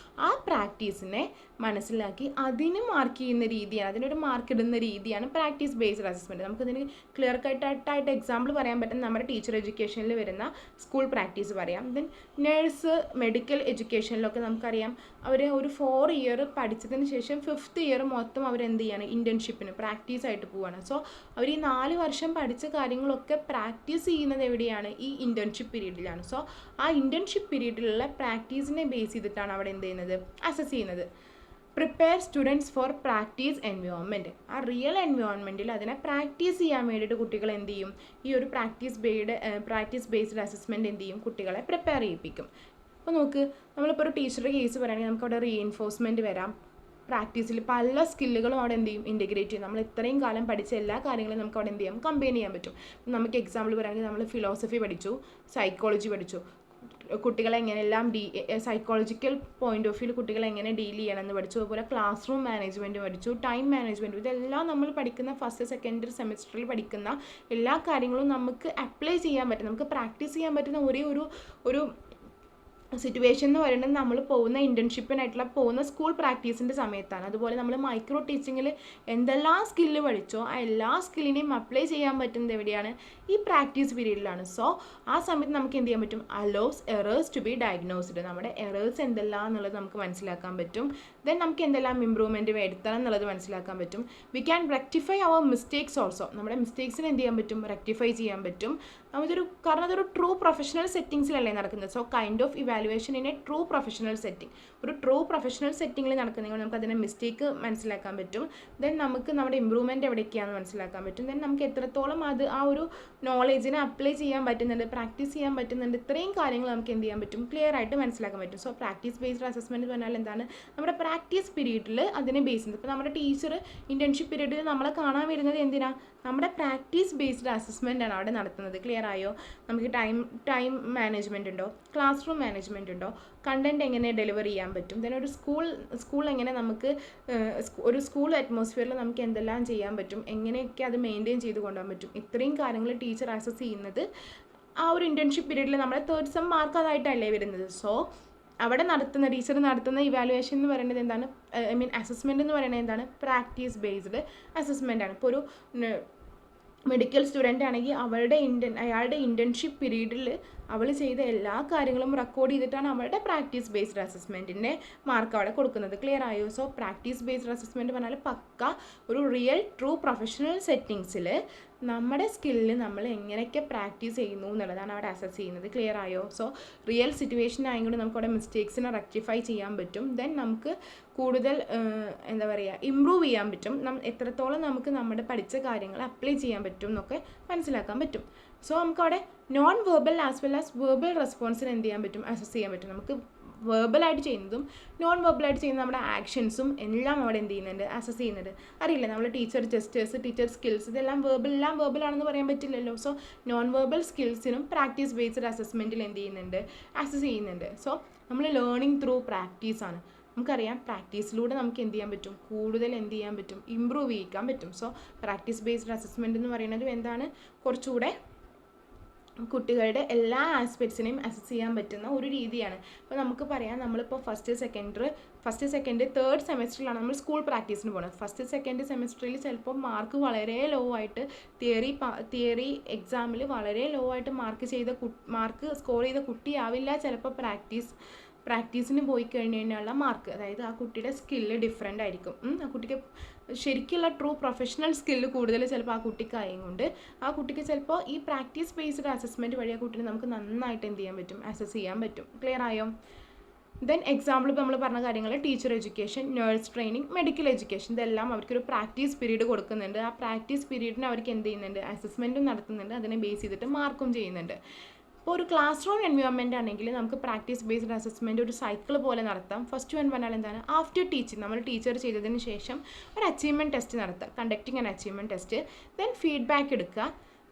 ആ പ്രാക്ടീസിനെ മനസ്സിലാക്കി അതിന് മാർക്ക് ചെയ്യുന്ന രീതിയാണ്, അതിനൊരു മാർക്ക് ഇടുന്ന രീതിയാണ് പ്രാക്ടീസ് ബേസ്ഡ് അസസ്മെൻറ്റ്. നമുക്കതിന് ക്ലിയർ കട്ടായിട്ട് എക്സാമ്പിൾ പറയാൻ പറ്റും. നമ്മുടെ ടീച്ചർ എഡ്യൂക്കേഷനിൽ വരുന്ന സ്കൂൾ പ്രാക്ടീസ് പറയാം. ദെൻ നേഴ്സ്, മെഡിക്കൽ എഡ്യൂക്കേഷനിലൊക്കെ നമുക്കറിയാം അവർ ഒരു 4 ഇയർ പഠിച്ചതിന് ശേഷം 5th ഇയർ മൊത്തം അവരെന്ത് ചെയ്യാണ്, ഇൻറ്റേൺഷിപ്പിന് പ്രാക്ടീസായിട്ട് പോവുകയാണ്. സോ അവർ ഈ 4 വർഷം പഠിച്ച കാര്യങ്ങളൊക്കെ പ്രാക്ടീസ് ചെയ്യുന്നത് എവിടെയാണ്, ഈ ഇൻറ്റേൺഷിപ്പ് പീരീഡിലാണ്. സോ ആ ഇൻറ്റേൺഷിപ്പ് പീരീഡിലുള്ള പ്രാക്ടീസിനെ ബേസ് ചെയ്തിട്ടാണ് അവിടെ എന്ത് ചെയ്യുന്നത്, അസസ് ചെയ്യുന്നത്. Prepare students four practice environment. ആ റിയൽ എൻവയോൺമെൻറ്റിൽ അതിനെ പ്രാക്ടീസ് ചെയ്യാൻ വേണ്ടിയിട്ട് കുട്ടികൾ എന്ത് ചെയ്യും, ഈ ഒരു പ്രാക്ടീസ് ബേസ്ഡ് അസസ്മെൻറ്റ് എന്ത് ചെയ്യും, കുട്ടികളെ പ്രിപ്പയർ ചെയ്യിപ്പിക്കും. അപ്പോൾ നോക്ക്, നമ്മളിപ്പോൾ ഒരു ടീച്ചറുടെ കേസ് പറയുകയാണെങ്കിൽ നമുക്കവിടെ റീഎൻഫോഴ്സ്മെൻറ്റ് വരാം. പ്രാക്ടീസിൽ പല സ്കില്ലുകളും അവിടെ എന്ത് ചെയ്യും, ഇൻറ്റഗ്രേറ്റ് ചെയ്യും. നമ്മൾ ഇത്രയും കാലം പഠിച്ച എല്ലാ കാര്യങ്ങളും നമുക്ക് അവിടെ എന്ത് ചെയ്യാം, കമ്പൈൻ ചെയ്യാൻ പറ്റും. നമുക്ക് എക്സാമ്പിൾ പറയുകയാണെങ്കിൽ നമ്മൾ ഫിലോസഫി പഠിച്ചു, സൈക്കോളജി പഠിച്ചു, കുട്ടികളെ എങ്ങനെയെല്ലാം സൈക്കോളജിക്കൽ പോയിന്റ് ഓഫ് വ്യൂ കുട്ടികളെ എങ്ങനെ ഡീൽ ചെയ്യണമെന്ന് പഠിച്ചു. അതുപോലെ ക്ലാസ് റൂം മാനേജ്മെൻറ്റ് പഠിച്ചു, ടൈം മാനേജ്മെൻറ്റ്. ഇതെല്ലാം നമ്മൾ പഠിക്കുന്ന ഫസ്റ്റ് സെക്കൻഡ് സെമിസ്റ്ററിൽ പഠിക്കുന്ന എല്ലാ കാര്യങ്ങളും നമുക്ക് അപ്ലൈ ചെയ്യാൻ പറ്റും, നമുക്ക് പ്രാക്ടീസ് ചെയ്യാൻ പറ്റുന്ന ഒരേ ഒരു സിറ്റുവേഷൻ എന്ന് പറയുന്നത് നമ്മൾ പോകുന്ന ഇൻറ്റേൺഷിപ്പിനായിട്ടുള്ള പോകുന്ന സ്കൂൾ പ്രാക്ടീസിൻ്റെ സമയത്താണ്. അതുപോലെ നമ്മൾ മൈക്രോ ടീച്ചിങ്ങിൽ എന്തെല്ലാം സ്കില്ല് പഠിച്ചോ ആ എല്ലാ സ്കില്ലിനെയും അപ്ലൈ ചെയ്യാൻ പറ്റുന്നത് എവിടെയാണ്, ഈ പ്രാക്ടീസ് പീരീഡിലാണ്. സോ ആ സമയത്ത് നമുക്ക് എന്ത് ചെയ്യാൻ പറ്റും, allows errors to be diagnosed. നമ്മുടെ എറേഴ്സ് എന്തെല്ലാം എന്നുള്ളത് നമുക്ക് മനസ്സിലാക്കാൻ പറ്റും. ദെൻ നമുക്ക് എന്തെല്ലാം ഇമ്പ്രൂവ്മെൻറ്റ് വരുത്തണം എന്നുള്ളത് മനസ്സിലാക്കാൻ പറ്റും. We can rectify our mistakes also. നമ്മുടെ മിസ്റ്റേക്സിന് എന്ത് ചെയ്യാൻ പറ്റും, റെക്ടിഫൈ ചെയ്യാൻ പറ്റും. കാരണം അതൊരു ട്രൂ പ്രൊഫഷണൽ സെറ്റിങ്സിലല്ലേ നടക്കുന്നത്. So kind of evaluation in A true professional setting. ഒരു ട്രൂ പ്രൊഫഷണൽ സെറ്റിങ്ങിൽ നടക്കുന്നതുകൊണ്ട് നമുക്ക് അതിൻ്റെ മിസ്റ്റേക്ക് മനസ്സിലാക്കാൻ പറ്റും. ദെൻ നമുക്ക് നമ്മുടെ ഇമ്പ്രൂവ്മെൻറ്റ് എവിടേക്കാണെന്ന് മനസ്സിലാക്കാൻ പറ്റും. ദെൻ നമുക്ക് എത്രത്തോളം അത് ആ ഒരു നോളേജിനെ അപ്ലൈ ചെയ്യാൻ പറ്റുന്നുണ്ട്, പ്രാക്ടീസ് ചെയ്യാൻ പറ്റുന്നുണ്ട്, ഇത്രയും കാര്യങ്ങൾ നമുക്ക് എന്ത് ചെയ്യാൻ പറ്റും, ക്ലിയർ ആയിട്ട് മനസ്സിലാക്കാൻ പറ്റും. സോ പ്രാക്ടീസ് ബേസ്ഡ് അസസ്മെൻറ്റ് എന്ന് പറഞ്ഞാൽ എന്താണ്, നമ്മുടെ പ്രാക്ടീസ് പീരീഡിൽ അതിനെ ബേസ് ചെയ്ത്. ഇപ്പോൾ നമ്മുടെ ടീച്ചർ ഇൻറ്റേൺഷിപ്പ് പീരീഡിൽ നമ്മളെ കാണാൻ വരുന്നത് എന്തിനാണ്, നമ്മുടെ പ്രാക്ടീസ് ബേസ്ഡ് അസസ്മെൻ്റ് ആണ് അവിടെ നടത്തുന്നത്. ക്ലിയർ ആയോ? നമുക്ക് ടൈം മാനേജ്മെൻറ്റ് ഉണ്ടോ, ക്ലാസ് റൂം മാനേജ്മെൻറ്റ് ഉണ്ടോ, കണ്ടൻറ്റ് എങ്ങനെ ഡെലിവർ ചെയ്യാൻ പറ്റും, ദെൻ ഒരു സ്കൂൾ എങ്ങനെ നമുക്ക് ഒരു സ്കൂൾ അറ്റ്മോസ്ഫിയറിൽ നമുക്ക് എന്തെല്ലാം ചെയ്യാൻ പറ്റും, എങ്ങനെയൊക്കെ അത് മെയിൻറ്റെയിൻ ചെയ്ത് കൊണ്ടുപോകാൻ പറ്റും, ഇത്രയും കാര്യങ്ങൾ ടീച്ചർ അസസ് ചെയ്യുന്നത് ആ ഒരു ഇൻറ്റേൺഷിപ്പ് പീരീഡിൽ നമ്മുടെ തേർഡ് സെം മാർക്ക് അതായിട്ടല്ലേ വരുന്നത്. സോ അവിടെ ടീച്ചർ നടത്തുന്ന ഇവാലുവേഷൻ എന്ന് പറയുന്നത് എന്താണ്, അസസ്മെൻറ്റ് എന്ന് പറയുന്നത് എന്താണ്, പ്രാക്ടീസ് ബേസ്ഡ് അസസ്മെൻ്റ് ആണ്. ഇപ്പോൾ ഒരു മെഡിക്കൽ സ്റ്റുഡൻ്റ് ആണെങ്കിൽ അയാളുടെ ഇൻറ്റേൺഷിപ്പ് പീരീഡിൽ അവൾ ചെയ്ത എല്ലാ കാര്യങ്ങളും റെക്കോർഡ് ചെയ്തിട്ടാണ് അവളുടെ പ്രാക്ടീസ് ബേസ്ഡ് അസസ്മെൻറ്റിൻ്റെ മാർക്ക് അവിടെ കൊടുക്കുന്നത്. ക്ലിയർ ആയോ? സോ പ്രാക്ടീസ് ബേസ്ഡ് അസസ്മെൻറ്റ് പറഞ്ഞാൽ പക്ക ഒരു റിയൽ ട്രൂ പ്രൊഫഷണൽ സെറ്റിങ്സിൽ നമ്മുടെ സ്കില്ല് നമ്മൾ എങ്ങനെയൊക്കെ പ്രാക്ടീസ് ചെയ്യുന്നു എന്നുള്ളതാണ് അവിടെ അസസ് ചെയ്യുന്നത്. ക്ലിയർ ആയോ? സോ റിയൽ സിറ്റുവേഷൻ ആയതുകൊണ്ട് നമുക്ക് അവിടെ മിസ്റ്റേക്സിനെ റെക്ടിഫൈ ചെയ്യാൻ പറ്റും. ദെൻ നമുക്ക് കൂടുതൽ ഇമ്പ്രൂവ് ചെയ്യാൻ പറ്റും. എത്രത്തോളം നമുക്ക് നമ്മുടെ പഠിച്ച കാര്യങ്ങൾ അപ്ലൈ ചെയ്യാൻ പറ്റും എന്നൊക്കെ മനസ്സിലാക്കാൻ പറ്റും. സോ നമുക്കവിടെ non verbal as well as verbal റെസ്പോൺസിന് എന്ത് ചെയ്യാൻ പറ്റും, അസസ് ചെയ്യാൻ പറ്റും. നമുക്ക് വെർബലായിട്ട് ചെയ്യുന്നതും നോൺ വെർബലായിട്ട് ചെയ്യുന്ന നമ്മുടെ ആക്ഷൻസും എല്ലാം അവിടെ എന്ത് ചെയ്യുന്നുണ്ട്, അസസ് ചെയ്യുന്നുണ്ട്. അറിയില്ല, നമ്മൾ ടീച്ചർ ജെസ്റ്റേഴ്സ്, ടീച്ചർ സ്കിൽസ്, ഇതെല്ലാം വെർബലാണെന്ന് പറയാൻ പറ്റില്ലല്ലോ. സോ നോൺ വെർബൽ സ്കിൽസിനും പ്രാക്ടീസ് ബേസ്ഡ് അസസ്മെൻറ്റിൽ എന്ത് ചെയ്യുന്നുണ്ട്, അസസ് ചെയ്യുന്നുണ്ട്. സോ നമ്മൾ ലേണിംഗ് ത്രൂ പ്രാക്ടീസാണ്. നമുക്കറിയാം പ്രാക്ടീസിലൂടെ നമുക്ക് എന്ത് ചെയ്യാൻ പറ്റും, കൂടുതൽ എന്ത് ചെയ്യാൻ പറ്റും, ഇമ്പ്രൂവ് ചെയ്യിക്കാൻ പറ്റും. സോ പ്രാക്ടീസ് ബേസ്ഡ് അസസ്മെൻറ്റ് എന്ന് പറയുന്നത് എന്താണ്, കുറച്ചുകൂടെ കുട്ടികളുടെ എല്ലാ ആസ്പെക്ട്സിനെയും അസസ് ചെയ്യാൻ പറ്റുന്ന ഒരു രീതിയാണ്. അപ്പോൾ നമുക്ക് പറയാം, നമ്മളിപ്പോൾ ഫസ്റ്റ് സെക്കൻഡ് തേർഡ് സെമസ്റ്ററിലാണ് നമ്മൾ സ്കൂൾ പ്രാക്ടീസിന് പോകുന്നത്. ഫസ്റ്റ് സെക്കൻഡ് സെമസ്റ്ററിൽ ചിലപ്പോൾ മാർക്ക് വളരെ ലോ ആയിട്ട്, തിയറി എക്സാമിൽ വളരെ ലോ ആയിട്ട് മാർക്ക് സ്കോർ ചെയ്ത കുട്ടിയാവില്ല ചിലപ്പോൾ പ്രാക്ടീസിന് പോയി കഴിഞ്ഞുള്ള മാർക്ക്. അതായത് ആ കുട്ടിയുടെ സ്കില്ല് ഡിഫറെൻ്റ് ആയിരിക്കും. ആ കുട്ടിക്ക് ശരിക്കുള്ള ട്രൂ പ്രൊഫഷണൽ സ്കില്ല് കൂടുതൽ ചിലപ്പോൾ ആ കുട്ടിക്കായതുകൊണ്ട് ആ കുട്ടിക്ക് ചിലപ്പോൾ ഈ പ്രാക്ടീസ് ബേസ്ഡ് അസസ്മെൻറ്റ് വഴി ആ കുട്ടിനെ നമുക്ക് നന്നായിട്ട് എന്ത് ചെയ്യാൻ പറ്റും, അസസ് ചെയ്യാൻ പറ്റും. ക്ലിയർ ആയോ? ദെൻ എക്സാമ്പിൾ ഇപ്പോൾ നമ്മൾ പറഞ്ഞ കാര്യങ്ങൾ teacher education, nurse training, medical education, ഇതെല്ലാം അവർക്കൊരു പ്രാക്ടീസ് പീരീഡ് കൊടുക്കുന്നുണ്ട്. ആ പ്രാക്ടീസ് പീരീഡിന് അവർക്ക് എന്ത് ചെയ്യുന്നുണ്ട്, അസസ്മെൻറ്റും നടത്തുന്നുണ്ട്, അതിനെ ബേസ് ചെയ്തിട്ട് മാർക്കും ചെയ്യുന്നുണ്ട്. ഇപ്പോൾ ഒരു ക്ലാസ് റൂം എൻവയോൺമെൻറ്റ് ആണെങ്കിൽ നമുക്ക് പ്രാക്ടീസ് ബേസ്ഡ് അസസ്മെൻറ്റ് ഒരു സൈക്കിൾ പോലെ നടത്താം. ഫസ്റ്റ് വൺ പറഞ്ഞാൽ എന്താണ്, ആഫ്റ്റർ ടീച്ചിങ്, നമ്മൾ ടീച്ചർ ചെയ്തതിന് ശേഷം ഒരു അച്ചീവ്മെൻറ്റ് ടെസ്റ്റ് നടത്തുക, conducting and achievement test. Then feedback എടുക്കുക.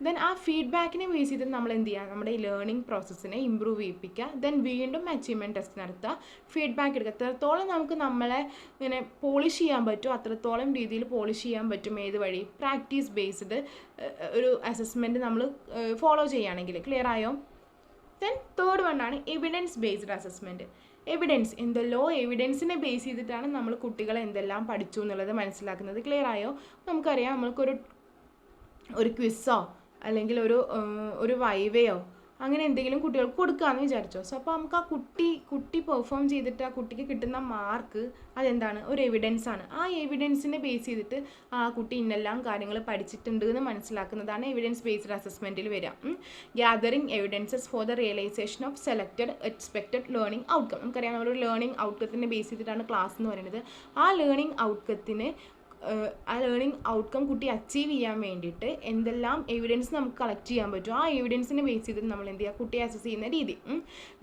ദെൻ ആ ഫീഡ്ബാക്കിനെ ബേസ് ചെയ്ത് നമ്മൾ എന്ത് ചെയ്യുക, നമ്മുടെ ഈ ലേണിംഗ് പ്രോസസ്സിനെ ഇമ്പ്രൂവ് ചെയ്യിപ്പിക്കുക. ദെൻ വീണ്ടും അച്ചീവ്മെൻറ്റ് ടെസ്റ്റ് നടത്തുക, ഫീഡ്ബാക്ക് എടുക്കുക. എത്രത്തോളം നമുക്ക് നമ്മളെ ഇങ്ങനെ പോളിഷ് ചെയ്യാൻ പറ്റുമോ അത്രത്തോളം രീതിയിൽ പോളിഷ് ചെയ്യാൻ പറ്റും. ഏത് വഴി? പ്രാക്ടീസ് ബേസ്ഡ് ഒരു അസസ്മെൻറ്റ് നമ്മൾ ഫോളോ ചെയ്യുകയാണെങ്കിൽ. ക്ലിയർ ആയോ? ദെൻ തേർഡ് വണ്ണാണ് എവിഡൻസ് ബേസ്ഡ് അസസ്മെൻറ്റ്. എവിഡൻസ് എന്തെല്ലോ എവിഡൻസിനെ ബേസ് ചെയ്തിട്ടാണ് നമ്മൾ കുട്ടികളെ എന്തെല്ലാം പഠിച്ചു എന്നുള്ളത് മനസ്സിലാക്കുന്നത്. ക്ലിയർ ആയോ? നമുക്കറിയാം, നമ്മൾക്കൊരു ക്വിസോ അല്ലെങ്കിൽ ഒരു വൈവയോ അങ്ങനെ എന്തെങ്കിലും കുട്ടികൾക്ക് കൊടുക്കാമെന്ന് വിചാരിച്ചോ. സോ അപ്പോൾ നമുക്ക് ആ കുട്ടി പെർഫോം ചെയ്തിട്ട് ആ കുട്ടിക്ക് കിട്ടുന്ന മാർക്ക് അതെന്താണ്? ഒരു എവിഡൻസ് ആണ്. ആ എവിഡൻസിനെ ബേസ് ചെയ്തിട്ട് ആ കുട്ടി ഇന്നെല്ലാം കാര്യങ്ങൾ പഠിച്ചിട്ടുണ്ട് എന്ന് മനസ്സിലാക്കുന്നതാണ് എവിഡൻസ് ബേസ്ഡ് അസസ്മെൻറ്റിൽ വരിക. Gathering evidences for the realisation of selected expected learning outcome. നമുക്കറിയാം, നമ്മളൊരു ലേണിംഗ് ഔട്ട്കത്തിനെ ബേസ് ചെയ്തിട്ടാണ് ക്ലാസ് എന്ന് പറയുന്നത്. ആ ലേണിംഗ് ഔട്ട്കം കുട്ടി അച്ചീവ് ചെയ്യാൻ വേണ്ടിയിട്ട് എന്തെല്ലാം എവിഡൻസ് നമുക്ക് കളക്ട് ചെയ്യാൻ പറ്റും, ആ എവിഡൻസിനെ ബേസ് ചെയ്തിട്ട് നമ്മൾ എന്ത് ചെയ്യുക, കുട്ടിയെ അസസ് ചെയ്യുന്ന രീതി.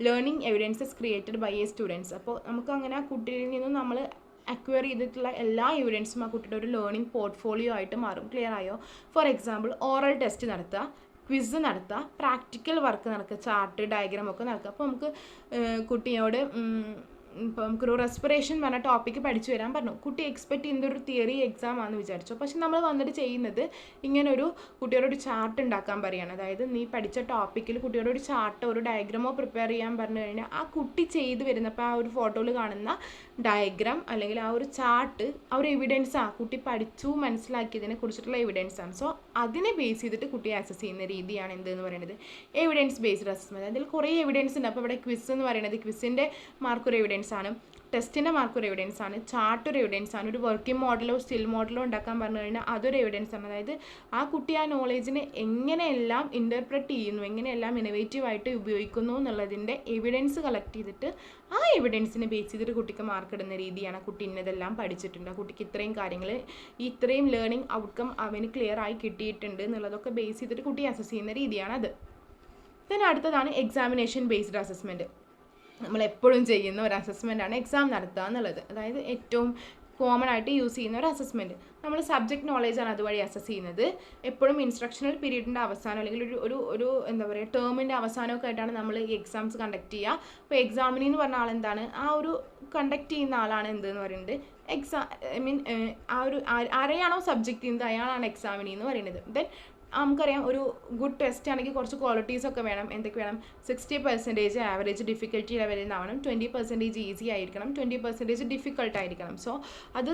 Learning evidences created by a students. അപ്പോൾ നമുക്ക് അങ്ങനെ ആ കുട്ടിയിൽ നിന്നും നമ്മൾ അക്വയർ ചെയ്തിട്ടുള്ള എല്ലാ എവിഡൻസും ആ കുട്ടിയുടെ ഒരു ലേണിംഗ് പോർട്ട്ഫോളിയോ ആയിട്ട് മാറും. ക്ലിയർ ആയോ? ഫോർ എക്സാമ്പിൾ, ഓറൽ ടെസ്റ്റ് നടത്തുക, ക്വിസ് നടത്തുക, പ്രാക്ടിക്കൽ വർക്ക് നടക്കുക, ചാർട്ട് ഡയഗ്രാം ഒക്കെ നടക്കുക. അപ്പോൾ നമുക്ക് കുട്ടിയോട് ഇപ്പോൾ നമുക്കൊരു റെസ്പിറേഷൻ പറഞ്ഞ ടോപ്പിക്ക് പഠിച്ചു വരാൻ പറഞ്ഞു. കുട്ടി എക്സ്പെക്ട് ചെയ്യുന്നത് ഒരു തിയറി എക്സാം ആണെന്ന് വിചാരിച്ചു. പക്ഷെ നമ്മൾ വന്നിട്ട് ചെയ്യുന്നത് ഇങ്ങനൊരു കുട്ടിയോടൊരു ചാർട്ട് ഉണ്ടാക്കാൻ പറയുകയാണ്. അതായത് നീ പഠിച്ച ടോപ്പിക്കിൽ കുട്ടിയോട് ഒരു ചാർട്ടോ ഒരു ഡയഗ്രാമോ പ്രിപ്പയർ ചെയ്യാൻ പറഞ്ഞു കഴിഞ്ഞാൽ ആ കുട്ടി ചെയ്ത് വരുന്നപ്പോൾ ആ ഒരു ഫോട്ടോയിൽ കാണുന്ന ഡയഗ്രാം അല്ലെങ്കിൽ ആ ഒരു ചാർട്ട് ആ ഒരു എവിഡൻസാണ്, കുട്ടി പഠിച്ചു മനസ്സിലാക്കിയതിനെ കുറിച്ചിട്ടുള്ള എവിഡൻസാണ്. സോ അതിനെ ബേസ് ചെയ്തിട്ട് കുട്ടിയെ അസസ് ചെയ്യുന്ന രീതിയാണ് എന്തെന്ന് പറയുന്നത് എവിഡൻസ് ബേസ്ഡ് അസസ്മെൻറ്റ്. അതിൽ കുറേ എവിഡൻസ് ഉണ്ട്. അപ്പോൾ ഇവിടെ ക്വിസ് എന്ന് പറയുന്നത് ക്വിസിൻ്റെ മാർക്ക് ഒരു എവിഡൻസ് ആണ്, ടെസ്റ്റിൻ്റെ മാർക്ക് ഒരു എവിഡൻസ് ആണ്, ചാർട്ട് ഒരു എവിഡൻസ് ആണ്, ഒരു വർക്കിംഗ് മോഡലോ സ്റ്റിൽ മോഡലോ ഉണ്ടാക്കാൻ പറഞ്ഞു കഴിഞ്ഞാൽ അതൊരു എവിഡൻസ് ആണ്. അതായത് ആ കുട്ടി ആ നോളേജിനെ എങ്ങനെയെല്ലാം ഇൻ്റർപ്രറ്റ് ചെയ്യുന്നു, എങ്ങനെയെല്ലാം ഇന്നോവേറ്റീവായിട്ട് ഉപയോഗിക്കുന്നു എന്നുള്ളതിൻ്റെ എവിഡൻസ് കളക്ട് ചെയ്തിട്ട് ആ എവിഡൻസിനെ ബേസ് ചെയ്തിട്ട് കുട്ടിക്ക് മാർക്ക് ഇടുന്ന രീതിയാണ്. കുട്ടി ഇന്നതെല്ലാം പഠിച്ചിട്ടുണ്ട്, ആ കുട്ടിക്ക് ഇത്രയും കാര്യങ്ങൾ ഇത്രയും ലേണിംഗ് ഔട്ട്കം അവന് ക്ലിയർ ആയി കിട്ടിയിട്ടുണ്ട് എന്നുള്ളതൊക്കെ ബേസ് ചെയ്തിട്ട് കുട്ടി അസസ് ചെയ്യുന്ന രീതിയാണത്. ദെൻ അടുത്തതാണ് എക്സാമിനേഷൻ ബേസ്ഡ് അസസ്മെൻറ്റ്. നമ്മളെപ്പോഴും ചെയ്യുന്ന ഒരു അസസ്മെൻറ്റാണ് എക്സാം നടത്തുക എന്നുള്ളത്. അതായത് ഏറ്റവും കോമൺ ആയിട്ട് യൂസ് ചെയ്യുന്ന ഒരു അസസ്മെൻറ്റ്. നമ്മൾ സബ്ജക്റ്റ് നോളേജാണ് അതുവഴി അസസ് ചെയ്യുന്നത്. എപ്പോഴും ഇൻസ്ട്രക്ഷണൽ പീരീഡിൻ്റെ അവസാനം അല്ലെങ്കിൽ ഒരു എന്താ പറയുക ടേമിൻ്റെ അവസാനമൊക്കെ ആയിട്ടാണ് നമ്മൾ ഈ എക്സാംസ് കണ്ടക്ട് ചെയ്യുക. അപ്പോൾ എക്സാമിനി എന്ന് പറഞ്ഞ ആളെന്താണ്, ആ ഒരു കണ്ടക്ട് ചെയ്യുന്ന ആളാണ് എന്തെന്ന് പറയുന്നത് ആരെയാണോ സബ്ജക്റ്റ് ചെയ്യുന്നത് അയാളാണ് എക്സാമിനി എന്ന് പറയുന്നത്. ദെൻ നമുക്കറിയാം, ഒരു ഗുഡ് ടെസ്റ്റ് ആണെങ്കിൽ കുറച്ച് ക്വാളിറ്റീസൊക്കെ വേണം. എന്തൊക്കെ വേണം? 60% ആവറേജ് ഡിഫിക്കൽറ്റി ലെവലിൽ നിന്നാവണം, 20% ഈസി ആയിരിക്കണം, 20% ഡിഫിക്കൾട്ട് ആയിരിക്കണം. സോ അത്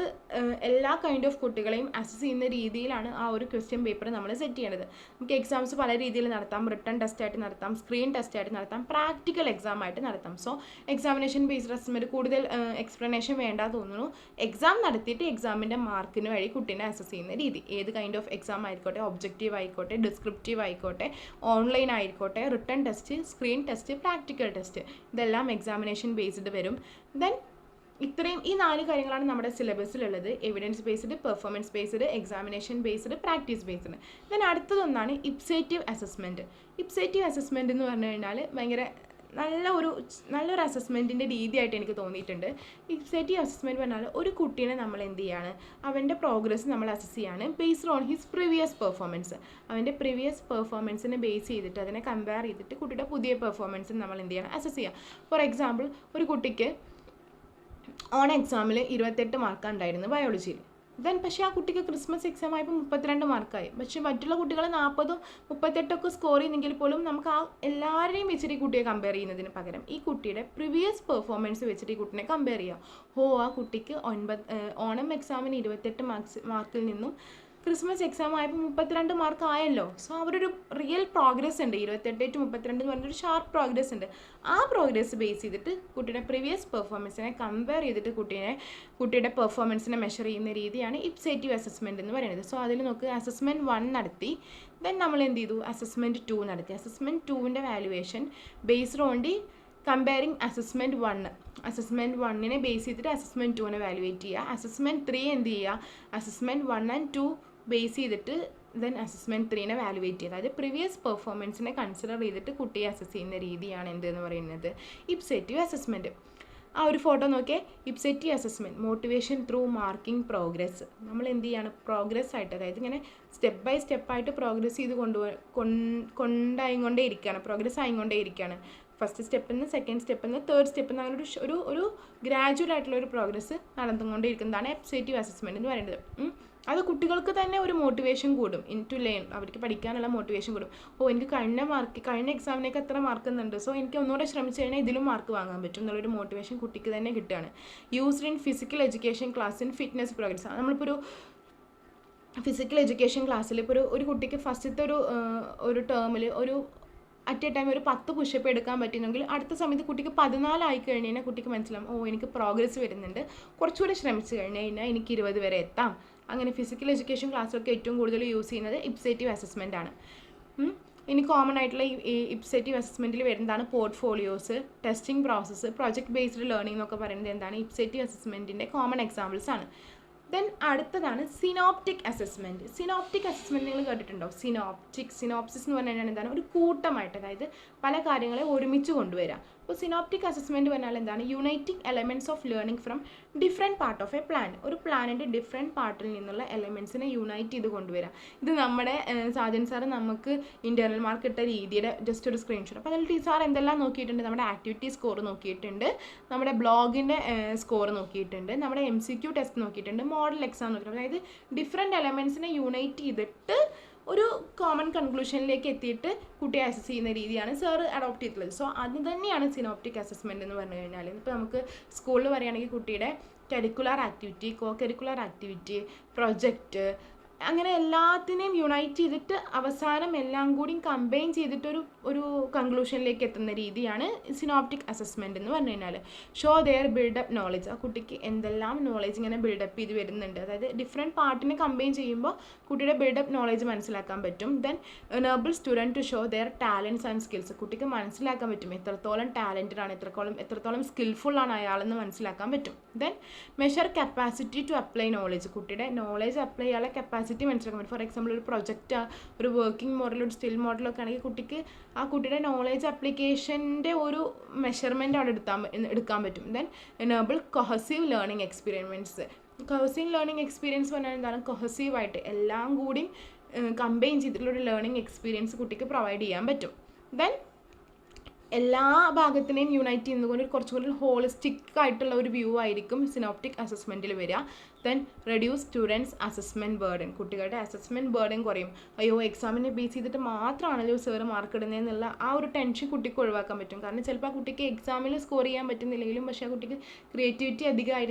എല്ലാ കൈൻഡ് ഓഫ് കുട്ടികളെയും അസസ് ചെയ്യുന്ന രീതിയിലാണ് ആ ഒരു ക്വസ്റ്റ്യൻ പേപ്പർ നമ്മൾ സെറ്റ് ചെയ്യേണ്ടത്. നമുക്ക് എക്സാംസ് പല രീതിയിൽ നടത്താം. റിട്ടൺ ടെസ്റ്റായിട്ട് നടത്താം, സ്ക്രീൻ ടെസ്റ്റായിട്ട് നടത്താം, പ്രാക്ടിക്കൽ എക്സാം ആയിട്ട് നടത്താം. സോ എക്സാമിനേഷൻ ബേസ്ഡ് അസസ്മെൻറ്റ് കൂടുതൽ എക്സ്പ്ലനേഷൻ വേണ്ട തോന്നുന്നു. എക്സാം നടത്തിയിട്ട് എക്സാമിൻ്റെ മാർക്കിന് വഴി കുട്ടീനെ അസസ് ചെയ്യുന്ന രീതി. ഏത് കൈൻഡ് ഓഫ് എക്സാം ആയിക്കോട്ടെ, ഒബ്ജക്റ്റീവ് ആയിക്കോട്ടെ, ഡിസ്ക്രിപ്റ്റീവ് ആയിക്കോട്ടെ, ഓൺലൈൻ ആയിക്കോട്ടെ, written test, screen test, practical test, ഇതെല്ലാം എക്സാമിനേഷൻ ബേസ്ഡ് വരും. ദെൻ ഇത്രയും ഈ 4 കാര്യങ്ങളാണ് നമ്മുടെ സിലബസിലുള്ളത്. Evidence based, performance based, examination based, practice based. Then അടുത്തതൊന്നാണ് ഇപ്സേറ്റീവ് അസസ്മെൻറ്റ്. ഇപ്സേറ്റീവ് അസസ്മെൻറ്റ് എന്ന് പറഞ്ഞു കഴിഞ്ഞാൽ ഭയങ്കര നല്ലൊരു അസസ്മെൻറ്റിൻ്റെ രീതിയായിട്ട് എനിക്ക് തോന്നിയിട്ടുണ്ട്. ഇപ്സേറ്റീവ് അസസ്മെൻറ്റ് പറഞ്ഞാൽ ഒരു കുട്ടീനെ നമ്മൾ എന്ത് ചെയ്യാണ്, അവൻ്റെ പ്രോഗ്രസ് നമ്മൾ അസസ് ചെയ്യാണ് based on his previous performance. അവൻ്റെ പ്രീവിയസ് പെർഫോമൻസിനെ ബേസ് ചെയ്തിട്ട് അതിനെ കമ്പയർ ചെയ്തിട്ട് കുട്ടിയുടെ പുതിയ പെർഫോമൻസിന് നമ്മൾ എന്ത് ചെയ്യണം, അസസ് ചെയ്യുക. ഫോർ എക്സാമ്പിൾ, ഒരു കുട്ടിക്ക് ഓൺ എക്സാമിൽ 28 മാർക്കാണ് ഉണ്ടായിരുന്നു ബയോളജിയിൽ. ദെൻ പക്ഷേ ആ കുട്ടിക്ക് ക്രിസ്മസ് എക്സാം ആയപ്പോൾ 32 മാർക്കായി. പക്ഷേ മറ്റുള്ള കുട്ടികൾ 40ഉം 38ഒക്കെ സ്കോർ ചെയ്യുന്നെങ്കിൽ പോലും നമുക്ക് ആ എല്ലാവരെയും വെച്ചിട്ട് ഈ കുട്ടിയെ കമ്പയർ ചെയ്യുന്നതിന് പകരം ഈ കുട്ടിയുടെ പ്രീവിയസ് പെർഫോമൻസ് വെച്ചിട്ട് ഈ കുട്ടിനെ കമ്പയർ ചെയ്യുക. ആ കുട്ടിക്ക് ഓണം എക്സാമിന് 28 മാർക്കിൽ നിന്നും ക്രിസ്മസ് എക്സാം ആയപ്പോൾ 32 മാർക്ക് ആയല്ലോ. സോ അവരൊരു റിയൽ പ്രോഗ്രസ് ഉണ്ട്. 28 to 32 എന്ന് പറഞ്ഞൊരു ഷാർപ്പ് പ്രോഗ്രസ് ഉണ്ട്. ആ പ്രോഗ്രസ് ബേസ് ചെയ്തിട്ട് കുട്ടിയുടെ പ്രീവിയസ് പെർഫോമൻസിനെ കമ്പയർ ചെയ്തിട്ട് കുട്ടിയുടെ പെർഫോമൻസിനെ മെഷർ ചെയ്യുന്ന രീതിയാണ് ഇപ്സേറ്റീവ് അസസ്മെൻറ്റ് എന്ന് പറയുന്നത്. സോ അതിൽ നോക്ക്, അസസ്മെൻറ്റ് 1 നടത്തി, ദെൻ നമ്മൾ എന്ത് ചെയ്തു, അസസ്മെൻറ്റ് 2 നടത്തി. അസസ്മെൻറ്റ് 2ൻ്റെ valuation based on the comparing assessment 1. Assessment 1നെ ബേസ് ചെയ്തിട്ട് അസസ്മെൻറ്റ് 2നെ വാല്യുവേറ്റ് ചെയ്യുക. അസസ്മെൻറ്റ് 3 എന്ത് ചെയ്യുക, അസസ്മെൻറ്റ് 1 and 2 ബേസ് ചെയ്തിട്ട് ദെൻ അസസ്മെൻറ്റ് 3നെ വാല്യുവേറ്റ് ചെയ്യുക. അതായത് പ്രീവിയസ് പെർഫോമൻസിനെ കൺസിഡർ ചെയ്തിട്ട് കുട്ടിയെ അസസ് ചെയ്യുന്ന രീതിയാണ് എന്തെന്ന് പറയുന്നത് ഇപ്സേറ്റീവ് അസസ്മെൻറ്റ്. ആ ഒരു ഫോട്ടോ നോക്കിയേ, ipsative assessment motivation through marking progress. നമ്മൾ എന്ത് ചെയ്യാണ്, പ്രോഗ്രസ് ആയിട്ട്, അതായത് ഇങ്ങനെ സ്റ്റെപ്പ് ബൈ സ്റ്റെപ്പായിട്ട് പ്രോഗ്രസ് ചെയ്ത് കൊണ്ടായിക്കൊണ്ടേ ഇരിക്കുകയാണ്, പ്രോഗ്രസ് ആയിക്കൊണ്ടേ ഇരിക്കുകയാണ്. ഫസ്റ്റ് സ്റ്റെപ്പിൽ നിന്ന് സെക്കൻഡ് സ്റ്റെപ്പിൽ നിന്ന് തേർഡ് സ്റ്റെപ്പിൽ നിന്ന് അങ്ങനെ ഒരു ഗ്രാജുവൽ ആയിട്ടുള്ള ഒരു പ്രോഗ്രസ് നടന്നുകൊണ്ടിരിക്കുന്നതാണ് ഇപ്സെറ്റീവ് അസസ്മെൻറ്റ് എന്ന് പറയുന്നത്. അത് കുട്ടികൾക്ക് തന്നെ ഒരു മോട്ടിവേഷൻ കൂടും, ഇൻ ടു ലേൺ, അവർക്ക് പഠിക്കാനുള്ള മോട്ടിവേഷൻ കൂടും. എനിക്ക് കഴിഞ്ഞ എക്സാമിനേക്ക് എത്ര മാർക്ക് എന്നുണ്ട്, സോ എനിക്ക് ഒന്നുകൂടെ ശ്രമിച്ചു കഴിഞ്ഞാൽ ഇതിലും മാർക്ക് വാങ്ങാൻ പറ്റും എന്നുള്ളൊരു മോട്ടിവേഷൻ കുട്ടിക്ക് തന്നെ കിട്ടുകയാണ്. Used in physical education class in fitness progress. നമ്മളിപ്പോൾ ഒരു ഫിസിക്കൽ എഡ്യൂക്കേഷൻ ക്ലാസ്സിൽ ഇപ്പോൾ ഒരു കുട്ടിക്ക് ഫസ്റ്റത്തെ ഒരു ടേമിൽ അറ്റ് എ ടൈം ഒരു 10 പുഷപ്പ് എടുക്കാൻ പറ്റുന്നെങ്കിൽ അടുത്ത സമയത്ത് കുട്ടിക്ക് 14 ആയി കഴിഞ്ഞ് കഴിഞ്ഞാൽ കുട്ടിക്ക് മനസ്സിലാവും, എനിക്ക് പ്രോഗ്രസ് വരുന്നുണ്ട്, കുറച്ചുകൂടി ശ്രമിച്ചു കഴിഞ്ഞ് കഴിഞ്ഞാൽ എനിക്ക് 20 വരെ എത്താം. അങ്ങനെ ഫിസിക്കൽ എഡ്യൂക്കേഷൻ ക്ലാസ്സിലൊക്കെ ഏറ്റവും കൂടുതൽ യൂസ് ചെയ്യുന്നത് ഇപ്സെറ്റീവ് അസസ്മെൻ്റ് ആണ്. ഇനി കോമൺ ആയിട്ടുള്ള ഈ ഇപ്സെറ്റീവ് അസസ്മെൻറ്റിൽ വരുന്നതാണ് portfolios, testing process, project based learning എന്നൊക്കെ പറയുന്നത് എന്താണ്, ഇപ്സെറ്റീവ് അസസ്മെൻറ്റിൻ്റെ കോമൺ എക്സാമ്പിൾസ് ആണ്. ദെൻ അടുത്തതാണ് സിനോപ്റ്റിക് അസസ്മെൻറ്റ്. സിനോപ്റ്റിക് അസസ്മെൻറ്റ് നിങ്ങൾ കേട്ടിട്ടുണ്ടോ? സിനോപ്സിസ് എന്ന് പറഞ്ഞാൽ എന്താണ്, ഒരു കൂട്ടമായിട്ട്, അതായത് പല കാര്യങ്ങളെ ഒരുമിച്ച് കൊണ്ടുവരിക. അപ്പോൾ സിനോപ്റ്റിക് അസസ്മെൻറ്റ് പറഞ്ഞാൽ എന്താണ്, uniting elements of learning from different part of A plan. ഒരു പ്ലാനിൻ്റെ ഡിഫറെൻറ്റ് പാർട്ടിൽ നിന്നുള്ള എലമെൻറ്റ്സിനെ യുണൈറ്റ് ചെയ്ത് കൊണ്ടുവരിക. ഇത് നമ്മുടെ സാജൻ സാറ് നമുക്ക് ഇൻ്റർണൽ മാർക്ക് ഇട്ട രീതിയുടെ ജസ്റ്റ് ഒരു സ്ക്രീൻഷോട്ട്. അപ്പോൾ അതിൽ സാർ എന്തെല്ലാം നോക്കിയിട്ടുണ്ട്, നമ്മുടെ ആക്ടിവിറ്റി സ്കോർ നോക്കിയിട്ടുണ്ട്, നമ്മുടെ ബ്ലോഗിൻ്റെ സ്കോർ നോക്കിയിട്ടുണ്ട്, നമ്മുടെ MCQ ടെസ്റ്റ് നോക്കിയിട്ടുണ്ട്, മോഡൽ എക്സാം നോക്കിയിട്ടുണ്ട്. അതായത് ഡിഫറെൻറ്റ് എലമെൻറ്റ്സിനെ യുണൈറ്റ് ചെയ്തിട്ട് ഒരു കോമൺ കൺക്ലൂഷനിലേക്ക് എത്തിയിട്ട് കുട്ടിയെ അസസ് ചെയ്യുന്ന രീതിയാണ് സാർ അഡോപ്റ്റ് ചെയ്തിട്ടുള്ളത്. സോ അത് തന്നെയാണ് സിനോപ്റ്റിക് അസസ്മെൻറ്റ് എന്ന് പറഞ്ഞു കഴിഞ്ഞാൽ. ഇപ്പോൾ നമുക്ക് സ്കൂളിൽ പറയുകയാണെങ്കിൽ കുട്ടിയുടെ curricular activity, co curricular activity, project, അങ്ങനെ എല്ലാത്തിനെയും യുണൈറ്റ് ചെയ്തിട്ട് അവസാനം എല്ലാം കൂടി കമ്പൈൻ ചെയ്തിട്ടൊരു കൺക്ലൂഷനിലേക്ക് എത്തുന്ന രീതിയാണ് സിനോപ്റ്റിക് അസസ്മെൻറ്റ് എന്ന് പറഞ്ഞു കഴിഞ്ഞാൽ. Show their build up knowledge. ആ കുട്ടിക്ക് എന്തെല്ലാം നോളജ് ഇങ്ങനെ ബിൽഡപ്പ് ചെയ്ത് വരുന്നുണ്ട്, അതായത് ഡിഫറെൻറ്റ് പാർട്ടിനെ കമ്പൈൻ ചെയ്യുമ്പോൾ കുട്ടിയുടെ ബിൽഡപ്പ് നോളജ് മനസ്സിലാക്കാൻ പറ്റും. Then enable student to show their talents and skills. കുട്ടിക്ക് മനസ്സിലാക്കാൻ പറ്റും എത്രത്തോളം ടാലൻറ്റഡ് ആണ്, എത്രത്തോളം സ്കിൽഫുൾ ആണ് അയാളെന്ന് മനസ്സിലാക്കാൻ പറ്റും. Then measure capacity to apply knowledge. കുട്ടിയുടെ നോളജ് അപ്ലൈ ചെയ്യാനുള്ള കപ്പാസിറ്റി മനസ്സിലാക്കാൻ പറ്റും. ഫോർ എക്സാമ്പിൾ ഒരു പ്രൊജക്റ്റ്, ഒരു വർക്കിംഗ് മോഡൽ, ഒരു സ്റ്റിൽ മോഡലൊക്കെ ആണെങ്കിൽ കുട്ടിക്ക് ആ കുട്ടിയുടെ നോളജ് അപ്ലിക്കേഷൻ്റെ ഒരു മെഷർമെൻറ്റ് അവിടെ എടുക്കാൻ പറ്റും. Then enable cohesive learning experience. Cohesive learning experience പറഞ്ഞാൽ എന്താണ്, കൊഹസീവായിട്ട് എല്ലാം കൂടി കമ്പൈൻ ചെയ്തിട്ടുള്ളൊരു ലേണിംഗ് എക്സ്പീരിയൻസ് കുട്ടിക്ക് പ്രൊവൈഡ് ചെയ്യാൻ പറ്റും. ദെൻ എല്ലാ ഭാഗത്തിനെയും യുണൈറ്റ് ചെയ്യുന്നതുകൊണ്ട് കുറച്ചുകൂടി ഹോളിസ്റ്റിക് ആയിട്ടുള്ള ഒരു വ്യൂ ആയിരിക്കും സിനോപ്റ്റിക് അസസ്മെൻറ്റിൽ വരിക. Then reduce students assessment burden. കുട്ടികളുടെ അസസ്മെൻറ്റ് ബേർഡൻ കുറയും. എക്സാമിനെ ബേസ് ചെയ്തിട്ട് മാത്രമാണല്ലോ സാറ് മാർക്ക് ഇടുന്നതെന്നുള്ള ആ ഒരു ടെൻഷൻ കുട്ടിക്ക് ഒഴിവാക്കാൻ പറ്റും. കാരണം ചിലപ്പോൾ ആ കുട്ടിക്ക് എക്സാമിൽ സ്കോർ ചെയ്യാൻ പറ്റുന്നില്ലെങ്കിലും പക്ഷേ ആ കുട്ടിക്ക് ക്രിയേറ്റിവിറ്റി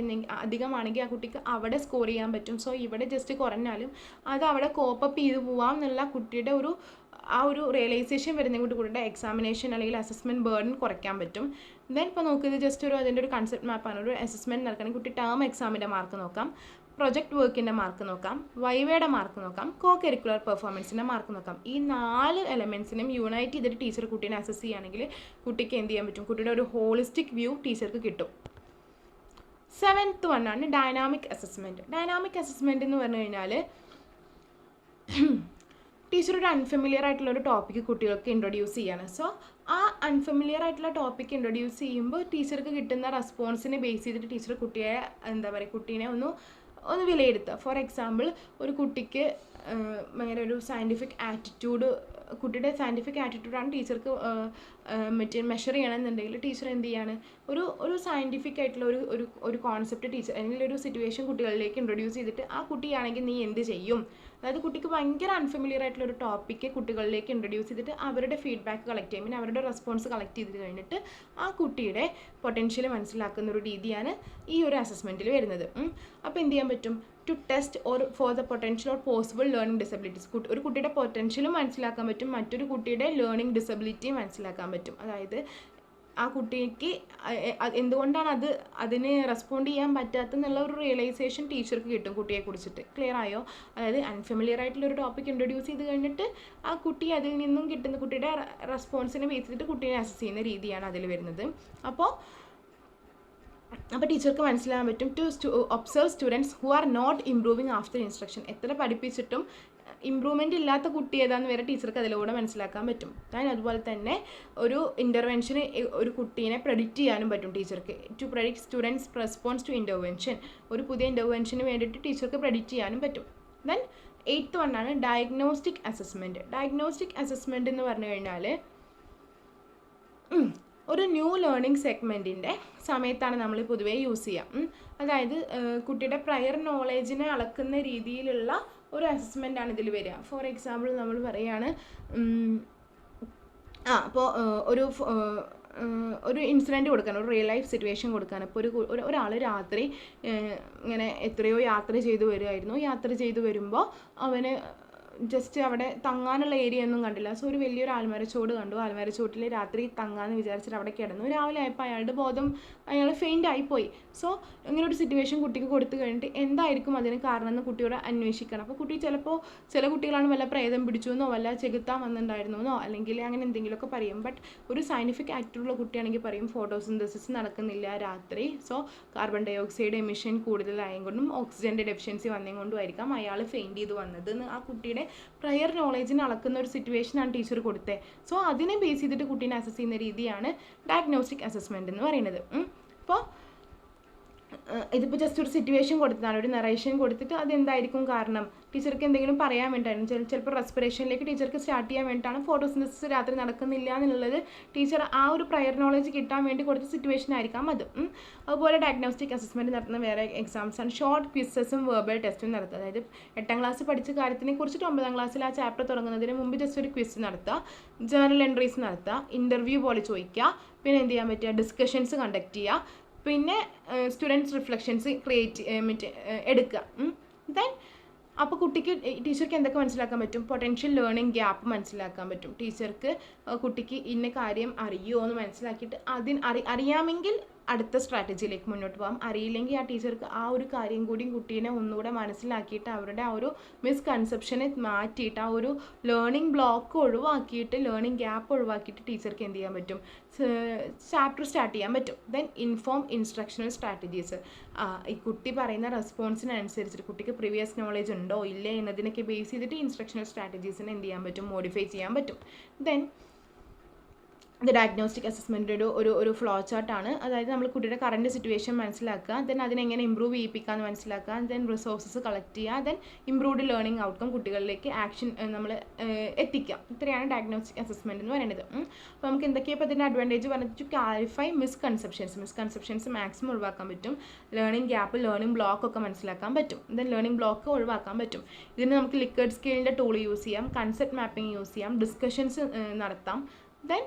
അധികമാണെങ്കിൽ ആ കുട്ടിക്ക് അവിടെ സ്കോർ ചെയ്യാൻ പറ്റും. സോ ഇവിടെ ജസ്റ്റ് കുറഞ്ഞാലും അത് അവിടെ കോപ്പപ്പ് ചെയ്ത് പോവാം എന്നുള്ള കുട്ടിയുടെ ആ ഒരു റിയലൈസേഷൻ വരുന്ന കുട്ടികളുടെ എക്സാമിനേഷൻ അല്ലെങ്കിൽ അസസ്മെൻറ്റ് ബേർഡൻ കുറയ്ക്കാൻ പറ്റും. ദെൻ ഇപ്പോൾ നോക്കുന്നത് ജസ്റ്റ് അതിൻ്റെ ഒരു കൺസെപ്റ്റ് മാപ്പാണ്. ഒരു അസസ്മെൻറ്റ് നടക്കണമെങ്കിൽ കുട്ടി ടേം എക്സാമിൻ്റെ മാർക്ക് നോക്കാം, പ്രൊജക്റ്റ് വർക്കിൻ്റെ മാർക്ക് നോക്കാം, വൈവയുടെ മാർക്ക് നോക്കാം, കോ കരിക്കുലർ പെർഫോമൻസിൻ്റെ മാർക്ക് നോക്കാം. ഈ 4 എലമെൻറ്റ്സിനും യുണൈറ്റ് ചെയ്തിട്ട് ടീച്ചർ കുട്ടീനെ അസസ് ചെയ്യുകയാണെങ്കിൽ കുട്ടിക്ക് എന്ത് ചെയ്യാൻ പറ്റും, കുട്ടിയുടെ ഒരു ഹോളിസ്റ്റിക് വ്യൂ ടീച്ചർക്ക് കിട്ടും. 7th വണ്ണാണ് ഡൈനാമിക് അസസ്മെൻറ്റ്. ഡൈനാമിക് അസസ്മെൻറ്റ് എന്ന് പറഞ്ഞു കഴിഞ്ഞാൽ ടീച്ചർ ഒരു അൺഫെമിലിയർ ആയിട്ടുള്ള ഒരു ടോപ്പിക്ക് കുട്ടികൾക്ക് ഇൻട്രൊഡ്യൂസ് ചെയ്യാണ്. സോ ആ അൺഫെമിലിയർ ആയിട്ടുള്ള ടോപ്പിക്ക് ഇൻട്രൊഡ്യൂസ് ചെയ്യുമ്പോൾ ടീച്ചർക്ക് കിട്ടുന്ന റെസ്പോൺസിനെ ബേസ് ചെയ്തിട്ട് ടീച്ചർ കുട്ടീനെ ഒന്ന് വിലയിരുത്തുക. ഫോർ എക്സാമ്പിൾ ഒരു കുട്ടിക്ക് ഭയങ്കര ഒരു സയൻറ്റിഫിക് ആറ്റിറ്റ്യൂഡ്, കുട്ടിയുടെ സയൻറ്റിഫിക് ആറ്റിറ്റ്യൂഡാണ് ടീച്ചർക്ക് മെഷർ ചെയ്യണമെന്നുണ്ടെങ്കിൽ ടീച്ചർ എന്ത് ചെയ്യാണ്, ഒരു സയൻറ്റിഫിക് ആയിട്ടുള്ള ഒരു കോൺസെപ്റ്റ് ടീച്ചർ അല്ലെങ്കിൽ ഒരു സിറ്റുവേഷൻ കുട്ടികളിലേക്ക് ഇൻട്രൊഡ്യൂസ് ചെയ്തിട്ട് ആ കുട്ടിയാണെങ്കിൽ നീ എന്ത് ചെയ്യും, അതായത് കുട്ടിക്ക് ഭയങ്കര അൺഫെമിലിയർ ആയിട്ടുള്ള ഒരു ടോപ്പിക്ക് കുട്ടികളിലേക്ക് ഇൻട്രൊഡ്യൂസ് ചെയ്തിട്ട് അവരുടെ ഫീഡ്ബാക്ക് കളക്ട് ചെയ്യും, പിന്നെ അവരുടെ റെസ്പോൺസ് കളക്ട് ചെയ്തിട്ട് കഴിഞ്ഞിട്ട് ആ കുട്ടിയുടെ പൊട്ടൻഷ്യൽ മനസ്സിലാക്കുന്ന ഒരു രീതിയാണ് ഈ ഒരു അസസ്മെൻറ്റിൽ വരുന്നത്. അപ്പോൾ എന്ത് ചെയ്യാൻ പറ്റും, to test or for the potential or possible learning disabilities. ഒരു കുട്ടിയുടെ പൊട്ടൻഷ്യലും മനസ്സിലാക്കാൻ പറ്റും, മറ്റൊരു കുട്ടിയുടെ ലേണിംഗ് ഡിസബിലിറ്റിയും മനസ്സിലാക്കാൻ പറ്റും. അതായത് ആ കുട്ടിക്ക് എന്തുകൊണ്ടാണ് അതിന് റെസ്പോണ്ട് ചെയ്യാൻ പറ്റാത്തെന്നുള്ള ഒരു റിയലൈസേഷൻ ടീച്ചർക്ക് കിട്ടും കുട്ടിയെ കുറിച്ചിട്ട്. ക്ലിയർ ആയോ? അതായത് അൺഫെമിലിയർ ആയിട്ടുള്ള ഒരു ടോപ്പിക് ഇൻട്രൊഡ്യൂസ് ചെയ്ത് കഴിഞ്ഞിട്ട് ആ കുട്ടി അതിൽ നിന്നും കിട്ടുന്ന കുട്ടിയുടെ റെസ്പോൺസിനെ ബേസ് ചെയ്തിട്ട് കുട്ടീനെ അസസ് ചെയ്യുന്ന രീതിയാണ് അതിൽ വരുന്നത്. അപ്പോൾ ടീച്ചർക്ക് മനസ്സിലാക്കാൻ പറ്റും to observe students who are not improving after instruction. എത്ര പഠിപ്പിച്ചിട്ടും ഇമ്പ്രൂവ്മെൻ്റ് ഇല്ലാത്ത കുട്ടി ഏതാണെന്ന് വരെ ടീച്ചർക്ക് അതിലൂടെ മനസ്സിലാക്കാൻ പറ്റും. അതുപോലെ തന്നെ ഒരു ഇൻ്റർവെൻഷന് ഒരു കുട്ടീനെ പ്രെഡിക്റ്റ് ചെയ്യാനും പറ്റും ടീച്ചർക്ക്. To predict students response to intervention, ഒരു പുതിയ ഇൻ്റർവെൻഷന് വേണ്ടിയിട്ട് ടീച്ചർക്ക് പ്രെഡിക്റ്റ് ചെയ്യാനും പറ്റും. ദെൻ 8th വണ്ണാണ് ഡയഗ്നോസ്റ്റിക് അസസ്മെൻറ്റ്. ഡയഗ്നോസ്റ്റിക് അസസ്മെൻറ്റ് എന്ന് പറഞ്ഞു കഴിഞ്ഞാൽ ഒരു ന്യൂ ലേണിംഗ് സെഗ്മെൻറ്റിൻ്റെ സമയത്താണ് നമ്മൾ പൊതുവേ യൂസ് ചെയ്യുക. അതായത് കുട്ടിയുടെ പ്രയർ നോളേജിനെ അളക്കുന്ന രീതിയിലുള്ള ഒരു അസസ്മെൻ്റാണ് ഇതിൽ വരിക. ഫോർ എക്സാമ്പിൾ നമ്മൾ പറയുകയാണ്, അപ്പോൾ ഒരു ഇൻസിഡൻറ്റ് കൊടുക്കാൻ, ഒരു റിയൽ ലൈഫ് സിറ്റുവേഷൻ കൊടുക്കാൻ. ഇപ്പോൾ ഒരാൾ രാത്രി ഇങ്ങനെ എത്രയോ യാത്ര ചെയ്തു വരുമായിരുന്നു. യാത്ര ചെയ്തു വരുമ്പോൾ അവന് ജസ്റ്റ് അവിടെ തങ്ങാനുള്ള ഏരിയ ഒന്നും കണ്ടില്ല. സോ ഒരു വലിയൊരു ആൽമരച്ചോട് കണ്ടു. ആൽമരച്ചോട്ടിൽ രാത്രി തങ്ങാമെന്ന് വിചാരിച്ചിട്ട് അവിടെ കിടന്നു. രാവിലെ ആയപ്പോൾ അയാളുടെ ബോധം, അയാൾ ഫെയിൻ്റ് ആയിപ്പോയി. സോ ഇങ്ങനെ ഒരു സിറ്റുവേഷൻ കുട്ടിക്ക് കൊടുത്തു കഴിഞ്ഞിട്ട് എന്തായിരിക്കും അതിന് കാരണം എന്ന് കുട്ടിയോട് അന്വേഷിക്കണം. അപ്പോൾ കുട്ടി ചില കുട്ടികളാണ് വല്ല പ്രേതം പിടിച്ചു എന്നോ വല്ല ചെകുത്താൻ വന്നിട്ടുണ്ടായിരുന്നു എന്നോ അല്ലെങ്കിൽ അങ്ങനെ എന്തെങ്കിലുമൊക്കെ പറയും. ബട്ട് ഒരു സയൻറ്റിഫിക് ആക്ടറുള്ള കുട്ടിയാണെങ്കിൽ പറയും ഫോട്ടോസിന്തസിസ് നടക്കുന്നില്ല രാത്രി. So carbon dioxide emission കൂടുതലായത് കൊണ്ടും ഓക്സിജൻ്റെ ഡെഫിഷ്യൻസി വന്നതും കൊണ്ടും ആയിരിക്കാം അയാൾ ഫെയിൻ്റ് ചെയ്ത് വന്നത് എന്ന് ആ കുട്ടിയുടെ പ്രയർ നോളേജിന് അളക്കുന്ന ഒരു സിറ്റുവേഷനാണ് ടീച്ചർ കൊടുത്തത്. സോ അതിനെ ബേസ് ചെയ്തിട്ട് കുട്ടീനെ അസസ് ചെയ്യുന്ന രീതിയാണ് ഡയഗ്നോസ്റ്റിക് അസസ്മെൻ്റ് എന്ന് പറയുന്നത്. അപ്പോൾ ഇതിപ്പോൾ ജസ്റ്റ് ഒരു സിറ്റുവേഷൻ കൊടുത്തതാണ്, ഒരു നറേഷൻ കൊടുത്തിട്ട് അതെന്തായിരിക്കും കാരണം, ടീച്ചർക്ക് എന്തെങ്കിലും പറയാൻ വേണ്ടിയിട്ടായിരുന്നു. ചിലപ്പോൾ റെസ്പിറേഷനിലേക്ക് ടീച്ചർക്ക് സ്റ്റാർട്ട് ചെയ്യാൻ വേണ്ടിയിട്ടാണ് ഫോട്ടോസിന്തസിസ് രാത്രി നടക്കുന്നില്ല എന്നുള്ളത് ടീച്ചർ ആ ഒരു പ്രയർ നോളേജ് കിട്ടാൻ വേണ്ടി കൊടുത്ത സിറ്റുവേഷൻ ആയിരിക്കാം അത്. അതുപോലെ ഡയഗ്നോസ്റ്റിക് അസസ്മെൻറ്റ് നടത്തുന്ന വേറെ എക്സാംസാണ് ഷോർട്ട് ക്വിസസും വെർബൽ ടെസ്റ്റും നടത്തുക. അതായത് 8ാം ക്ലാസ് പഠിച്ച കാര്യത്തിനെ കുറിച്ചിട്ട് 9ാം ക്ലാസ്സിൽ ആ ചാപ്റ്റർ തുടങ്ങുന്നതിന് മുമ്പ് ജസ്റ്റ് ഒരു ക്വിസ് നടത്തുക, ജേർണൽ എൻട്രീസ് നടത്തുക, ഇൻ്റർവ്യൂ പോലെ ചോദിക്കുക, പിന്നെ എന്ത് ചെയ്യാൻ പറ്റുക, ഡിസ്കഷൻസ് കണ്ടക്ട് ചെയ്യുക, പിന്നെ സ്റ്റുഡൻസ് റിഫ്ലക്ഷൻസ് എടുക്കുക. ദെൻ അപ്പോൾ കുട്ടിക്ക് ടീച്ചർക്ക് എന്തൊക്കെ മനസ്സിലാക്കാൻ പറ്റും, പൊട്ടൻഷ്യൽ ലേണിംഗ് ഗ്യാപ്പ് മനസ്സിലാക്കാൻ പറ്റും. ടീച്ചർക്ക് കുട്ടിക്ക് ഇന്ന കാര്യം അറിയുമോ എന്ന് മനസ്സിലാക്കിയിട്ട് അറിയാമെങ്കിൽ അടുത്ത സ്ട്രാറ്റജിയിലേക്ക് മുന്നോട്ട് പോകാം. അറിയില്ലെങ്കിൽ ആ ടീച്ചർക്ക് ആ ഒരു കാര്യം കൂടി കുട്ടീനെ ഒന്നുകൂടെ മനസ്സിലാക്കിയിട്ട് അവരുടെ ആ ഒരു മിസ്കൺസെപ്ഷനെ മാറ്റിയിട്ട് ആ ഒരു ലേണിംഗ് ബ്ലോക്ക് ഒഴിവാക്കിയിട്ട് ലേണിംഗ് ഗ്യാപ്പ് ഒഴിവാക്കിയിട്ട് ടീച്ചർക്ക് എന്ത് ചെയ്യാൻ പറ്റും, ചാപ്റ്റർ സ്റ്റാർട്ട് ചെയ്യാൻ പറ്റും. ദെൻ ഇൻഫോം ഇൻസ്ട്രക്ഷണൽ സ്ട്രാറ്റജീസ്, ഈ കുട്ടി പറയുന്ന റെസ്പോൺസിനനുസരിച്ചിട്ട് കുട്ടിക്ക് പ്രീവിയസ് നോളേജ് ഉണ്ടോ ഇല്ലേ എന്നതിനൊക്കെ ബേസ് ചെയ്തിട്ട് ഇൻസ്ട്രക്ഷണൽ സ്ട്രാറ്റജീസിനെ എന്ത് ചെയ്യാൻ പറ്റും, മോഡിഫൈ ചെയ്യാൻ പറ്റും. ദെൻ ഇത് ഡയഗ്നോസ്റ്റിക് അസസ്മെൻറ്റിൻ്റെ ഒരു ഫ്ലോ ചാർട്ടാണ്. അതായത് നമ്മൾ കുട്ടിയുടെ കറൻറ്റ് സിറ്റുവേഷൻ മനസ്സിലാക്കുക, ദെൻ അതിനെങ്ങനെ ഇമ്പ്രൂവ് ചെയ്യിപ്പിക്കാമെന്ന് മനസ്സിലാക്കുക, ദെൻ റിസോഴ്സസ് കളക്ട് ചെയ്യുക, ദെൻ ഇമ്പ്രൂവ്ഡ് ലേണിംഗ് ഔട്ട്കം കുട്ടികളിലേക്ക് ആക്ഷൻ നമ്മൾ എത്തിക്കുക. ഇത്രയാണ് ഡയഗ്നോസ്റ്റിക് അസസ്മെൻറ്റ് എന്ന് പറയുന്നത്. അപ്പോൾ നമുക്ക് എന്തൊക്കെയാണ് ഇപ്പോൾ ഇതിൻ്റെ അഡ്വാൻറ്റേജ് പറഞ്ഞിട്ട് ടു ക്ലാരിഫൈ മിസ്കൺസെപ്ഷൻസ് മാക്സിമം ഒഴിവാക്കാൻ പറ്റും, ലേണിംഗ് ഗ്യാപ്പ് ലേണിംഗ് ബ്ലോക്ക് ഒക്കെ മനസ്സിലാക്കാൻ പറ്റും, ദെൻ ലേണിംഗ് ബ്ലോക്ക് ഒഴിവാക്കാൻ പറ്റും. ഇതിന് നമുക്ക് ലിക്കേർഡ് സ്കെയിലിൻ്റെ ടൂൾ യൂസ് ചെയ്യാം, കൺസെപ്റ്റ് മാപ്പിംഗ് യൂസ് ചെയ്യാം, ഡിസ്കഷൻസ് നടത്താം. Then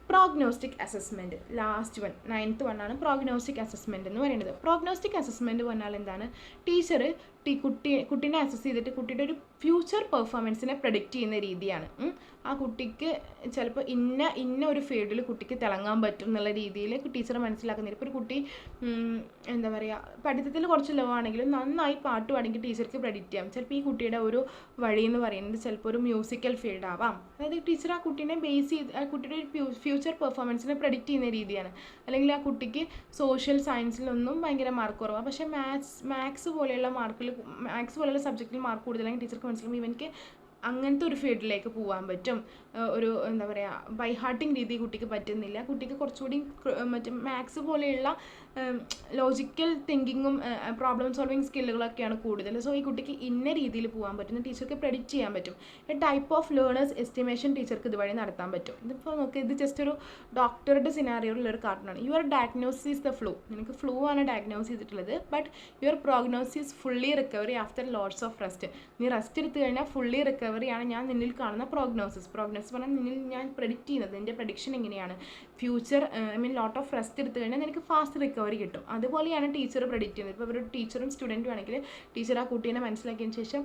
prognostic assessment, last one 9th വണ്ണാണ് പ്രോഗ്നോസ്റ്റിക് അസസ്മെൻറ്റ് എന്ന് പറയുന്നത്. പ്രോഗ്നോസ്റ്റിക് അസസ്മെൻറ്റ് പറഞ്ഞാൽ എന്താണ്, ടീച്ചർ കുട്ടീനെ അസസ് ചെയ്തിട്ട് കുട്ടിയുടെ ഒരു ഫ്യൂച്ചർ പെർഫോമൻസിനെ പ്രഡിക്റ്റ് ചെയ്യുന്ന രീതിയാണ്. ആ കുട്ടിക്ക് ചിലപ്പോൾ ഇന്ന ഒരു ഫീൽഡിൽ കുട്ടിക്ക് തിളങ്ങാൻ പറ്റും എന്നുള്ള രീതിയിൽ ടീച്ചർ മനസ്സിലാക്കുന്നില്ല. ഇപ്പോൾ ഒരു കുട്ടി എന്താ പറയുക, പഠിത്തത്തിൽ കുറച്ച് ലോ ആണെങ്കിലും നന്നായി പാട്ട് പാടിയെങ്കിൽ ടീച്ചർക്ക് പ്രഡിക്റ്റ് ചെയ്യാം. ചിലപ്പോൾ ഈ കുട്ടിയുടെ ഒരു വഴി എന്ന് പറയുന്നത് ചിലപ്പോൾ ഒരു മ്യൂസിക്കൽ ഫീൽഡ് ആവാം. അതായത് ടീച്ചർ ആ കുട്ടീനെ ബേസ് ചെയ്ത് ആ കുട്ടിയുടെ ഒരു ഫ്യൂച്ചർ പെർഫോമൻസിനെ പ്രഡിക്റ്റ് ചെയ്യുന്ന രീതിയാണ്. അല്ലെങ്കിൽ ആ കുട്ടിക്ക് സോഷ്യൽ സയൻസിലൊന്നും ഭയങ്കര മാർക്ക് കുറവാണ്, പക്ഷേ മാത്സ് പോലെയുള്ള സബ്ജക്റ്റിൽ മാർക്ക് കൂടുതലെങ്കിൽ ടീച്ചർക്ക് മനസ്സിലാക്കും ഇവനിക്ക് അങ്ങനത്തെ ഒരു ഫീൽഡിലേക്ക് പോകാൻ പറ്റും. ഒരു എന്താ പറയുക, ബൈ ഹാർട്ടിങ് രീതി കുട്ടിക്ക് പറ്റുന്നില്ല, കുട്ടിക്ക് കുറച്ചുകൂടി മറ്റേ മാത്സ് പോലെയുള്ള ലോജിക്കൽ തിങ്കിങ്ങും പ്രോബ്ലം സോൾവിങ് സ്കില്ലുകളൊക്കെയാണ് കൂടുതൽ. സോ ഈ കുട്ടിക്ക് ഇന്ന രീതിയിൽ പോകാൻ പറ്റുന്ന ടീച്ചർക്ക് പ്രെഡിക്റ്റ് ചെയ്യാൻ പറ്റും. ടൈപ്പ് ഓഫ് ലേണേഴ്സ് എസ്റ്റിമേഷൻ ടീച്ചർക്ക് ഇതുവഴി നടത്താൻ പറ്റും. ഇതിപ്പോൾ നോക്ക്, ഇത് ജസ്റ്റ് ഒരു ഡോക്ടറുടെ സിനാറിയോയിലുള്ളൊരു കാർട്ടൂണാണ്. യുവർ ഡയഗ്നോസിസ് ദ ഫ്ലൂ, നിനക്ക് ഫ്ലൂ ആണ് ഡയഗ്നോസ് ചെയ്തിട്ടുള്ളത്, but your prognosis fully recovery after lots of rest. നീ റെസ്റ്റ് എടുത്തു കഴിഞ്ഞാൽ ഫുള്ളി റിക്കവറിയാണ് ഞാൻ നിന്നിൽ കാണുന്ന പ്രോഗ്നോസിസ് പറഞ്ഞാൽ നിന്നിൽ ഞാൻ പ്രെഡിക്റ്റ് ചെയ്യുന്നത്, നിൻ്റെ പ്രഡിക്ഷൻ എങ്ങനെയാണ്, ഫ്യൂച്ചർ ലോട്ട് ഓഫ് റെസ്റ്റ് എടുത്തു കഴിഞ്ഞാൽ നിനക്ക് ഫാസ്റ്റ് റിക്കവറി കിട്ടും. അതുപോലെയാണ് ടീച്ചർ പ്രെഡിക്റ്റ് ചെയ്യുന്നത്. ഇപ്പോൾ ഒരു ടീച്ചറും സ്റ്റുഡൻറ്റും ആണെങ്കിൽ ടീച്ചർ ആ കുട്ടീനെ മനസ്സിലാക്കിയതിന് ശേഷം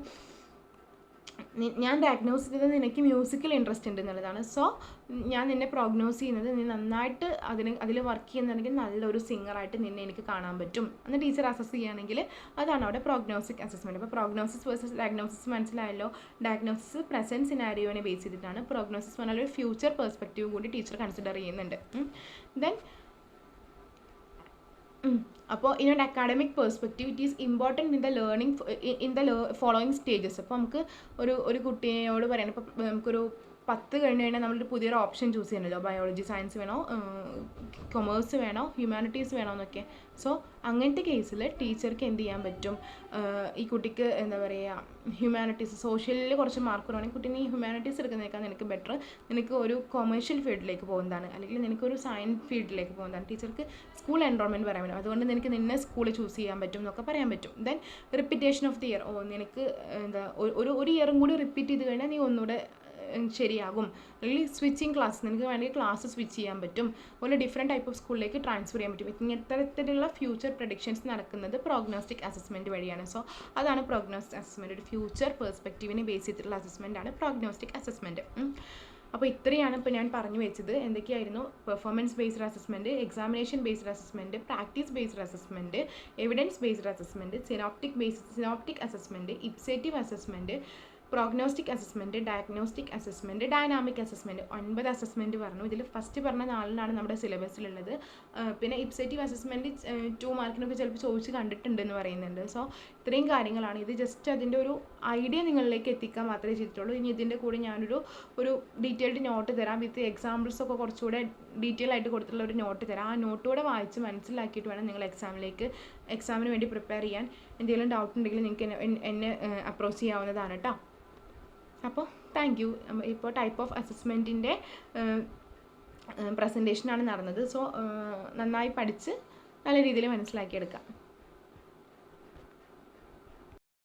ഞാൻ ഡയഗ്നോസ് ചെയ്തത് നിനക്ക് മ്യൂസിക്കൽ ഇൻട്രസ്റ്റ് ഉണ്ട് എന്നുള്ളതാണ്. സോ ഞാൻ നിന്നെ പ്രോഗ്നോസ് ചെയ്യുന്നത് നീ നന്നായിട്ട് അതിൽ വർക്ക് ചെയ്യുന്നുണ്ടെങ്കിൽ നല്ലൊരു സിംഗറായിട്ട് നിന്നെ എനിക്ക് കാണാൻ പറ്റും എന്ന് ടീച്ചർ അസസ് ചെയ്യുകയാണെങ്കിൽ അതാണ് അവിടെ പ്രോഗ്നോസ്റ്റിക് അസസ്മെൻറ്റ്. അപ്പോൾ പ്രോഗ്നോസിസ് വേഴ്സസ് ഡയഗ്നോസിസ് മനസ്സിലായല്ലോ. ഡയഗ്നോസിസ് പ്രസൻറ്റ് സിനാരിയോനെ ബേസ് ചെയ്തിട്ടാണ്, പ്രോഗ്നോസിസ് പറഞ്ഞാൽ ഒരു ഫ്യൂച്ചർ പെർസ്പെക്റ്റീവ് കൂടി ടീച്ചർ കൺസിഡർ ചെയ്യുന്നുണ്ട്. ദെൻ അപ്പോൾ in an academic perspective it is important in the learning in the following stages. അപ്പോൾ നമുക്ക് ഒരു കുട്ടിയോട് പറയണം, ഇപ്പോൾ നമുക്കൊരു 10 കഴിഞ്ഞ് കഴിഞ്ഞാൽ നമ്മളൊരു പുതിയൊരു ഓപ്ഷൻ ചൂസ് ചെയ്യണമല്ലോ, ബയോളജി സയൻസ് വേണോ, കൊമേഴ്സ് വേണോ, ഹ്യൂമാനിറ്റീസ് വേണോ എന്നൊക്കെ. സോ അങ്ങനത്തെ കേസിൽ ടീച്ചർക്ക് എന്ത് ചെയ്യാൻ പറ്റും, ഈ കുട്ടിക്ക് എന്താ പറയുക, ഹ്യൂമാനിറ്റീസ് സോഷ്യലിൽ കുറച്ച് മാർക്ക് കുറവാണെങ്കിൽ കുട്ടീനെ ഈ ഹ്യൂമാനിറ്റീസ് എടുക്കുന്നതിനേക്കാൾ നിനക്ക് ബെറ്റർ നിനക്ക് ഒരു കൊമേഴ്ഷ്യൽ ഫീൽഡിലേക്ക് പോകുന്നതാണ്, അല്ലെങ്കിൽ നിനക്കൊരു സയൻസ് ഫീൽഡിലേക്ക് പോകുന്നതാണ്. ടീച്ചർക്ക് സ്കൂൾ എൻറോൾമെൻറ്റ് പറയാൻ പറ്റും, അതുകൊണ്ട് നിനക്ക് നിന്നെ സ്കൂളിൽ ചൂസ് ചെയ്യാൻ പറ്റും എന്നൊക്കെ പറയാൻ പറ്റും. Then repetition of the year, നിനക്ക് എന്താ ഒരു ഇയറും കൂടി റിപ്പീറ്റ് ചെയ്ത് കഴിഞ്ഞാൽ നീ ഒന്നുകൂടെ ശരിയാകും. അല്ലെങ്കിൽ സ്വിച്ചിങ് ക്ലാസ്, നിനക്ക് വേണമെങ്കിൽ ക്ലാസ് സ്വിച്ച് ചെയ്യാൻ പറ്റും, അതുപോലെ ഡിഫറെൻറ്റ് ടൈപ്പ് ഓഫ് സ്കൂളിലേക്ക് ട്രാൻസ്ഫർ ചെയ്യാൻ പറ്റും. ഇത്തരത്തിലുള്ള ഫ്യൂച്ചർ പ്രഡിക്ഷൻസ് നടക്കുന്നത് പ്രോഗ്നോസ്റ്റിക് അസസ്മെൻറ്റ് വഴിയാണ്. സോ അതാണ് പ്രോഗ്നോസ്റ്റിക് അസസ്മെൻറ്റ്, ഒരു ഫ്യൂച്ചർ പെർസ്പെക്റ്റീവിനെ ബേസ് ചെയ്തിട്ടുള്ള അസസ്മെൻറ്റാണ് പ്രോഗ്നോസ്റ്റിക് അസസ്മെൻറ്റ്. അപ്പോൾ ഇത്രയാണ് ഇപ്പോൾ ഞാൻ പറഞ്ഞു വെച്ചത്. എന്തൊക്കെയായിരുന്നു? Performance based assessment, examination based assessment, practice based assessment, evidence based assessment, synoptic assessment, ipsative assessment, prognostic assessment, diagnostic assessment, dynamic assessment. 9 assessment പറഞ്ഞു. ഇതിൽ ഫസ്റ്റ് പറഞ്ഞ 4 നമ്മുടെ സിലബസിലുള്ളത്. പിന്നെ ഇപ്സേറ്റീവ് അസസ്മെൻറ്റ് 2 മാർക്കിനൊക്കെ ചിലപ്പോൾ ചോദിച്ച് കണ്ടിട്ടുണ്ടെന്ന് പറയുന്നുണ്ട്. സോ ഇത്രയും കാര്യങ്ങളാണ്. ഇത് ജസ്റ്റ് അതിൻ്റെ ഒരു ഐഡിയ നിങ്ങളിലേക്ക് എത്തിക്കാൻ മാത്രമേ ചെയ്തിട്ടുള്ളൂ. ഇനി ഇതിൻ്റെ കൂടെ ഞാനൊരു ഡീറ്റെയിൽഡ് നോട്ട് തരാം, വിത്ത് എക്സാമ്പിൾസൊക്കെ കുറച്ചുകൂടെ ഡീറ്റെയിൽ ആയിട്ട് കൊടുത്തിട്ടുള്ള ഒരു നോട്ട് തരാം. ആ നോട്ടൂടെ വായിച്ച് മനസ്സിലാക്കിയിട്ട് വേണം നിങ്ങൾ എക്സാമിന് വേണ്ടി പ്രിപ്പയർ ചെയ്യാൻ. എന്തെങ്കിലും ഡൗട്ട് ഉണ്ടെങ്കിൽ നിങ്ങൾക്ക് എന്നെ അപ്രോച്ച് ചെയ്യാവുന്നതാണ് കേട്ടോ. അപ്പോൾ താങ്ക് യു. ഇപ്പോൾ ടൈപ്പ് ഓഫ് അസസ്മെൻറ്റിൻ്റെ പ്രസൻറ്റേഷനാണ് നടന്നത്. സോ നന്നായി പഠിച്ച് നല്ല രീതിയിൽ മനസ്സിലാക്കിയെടുക്കാം.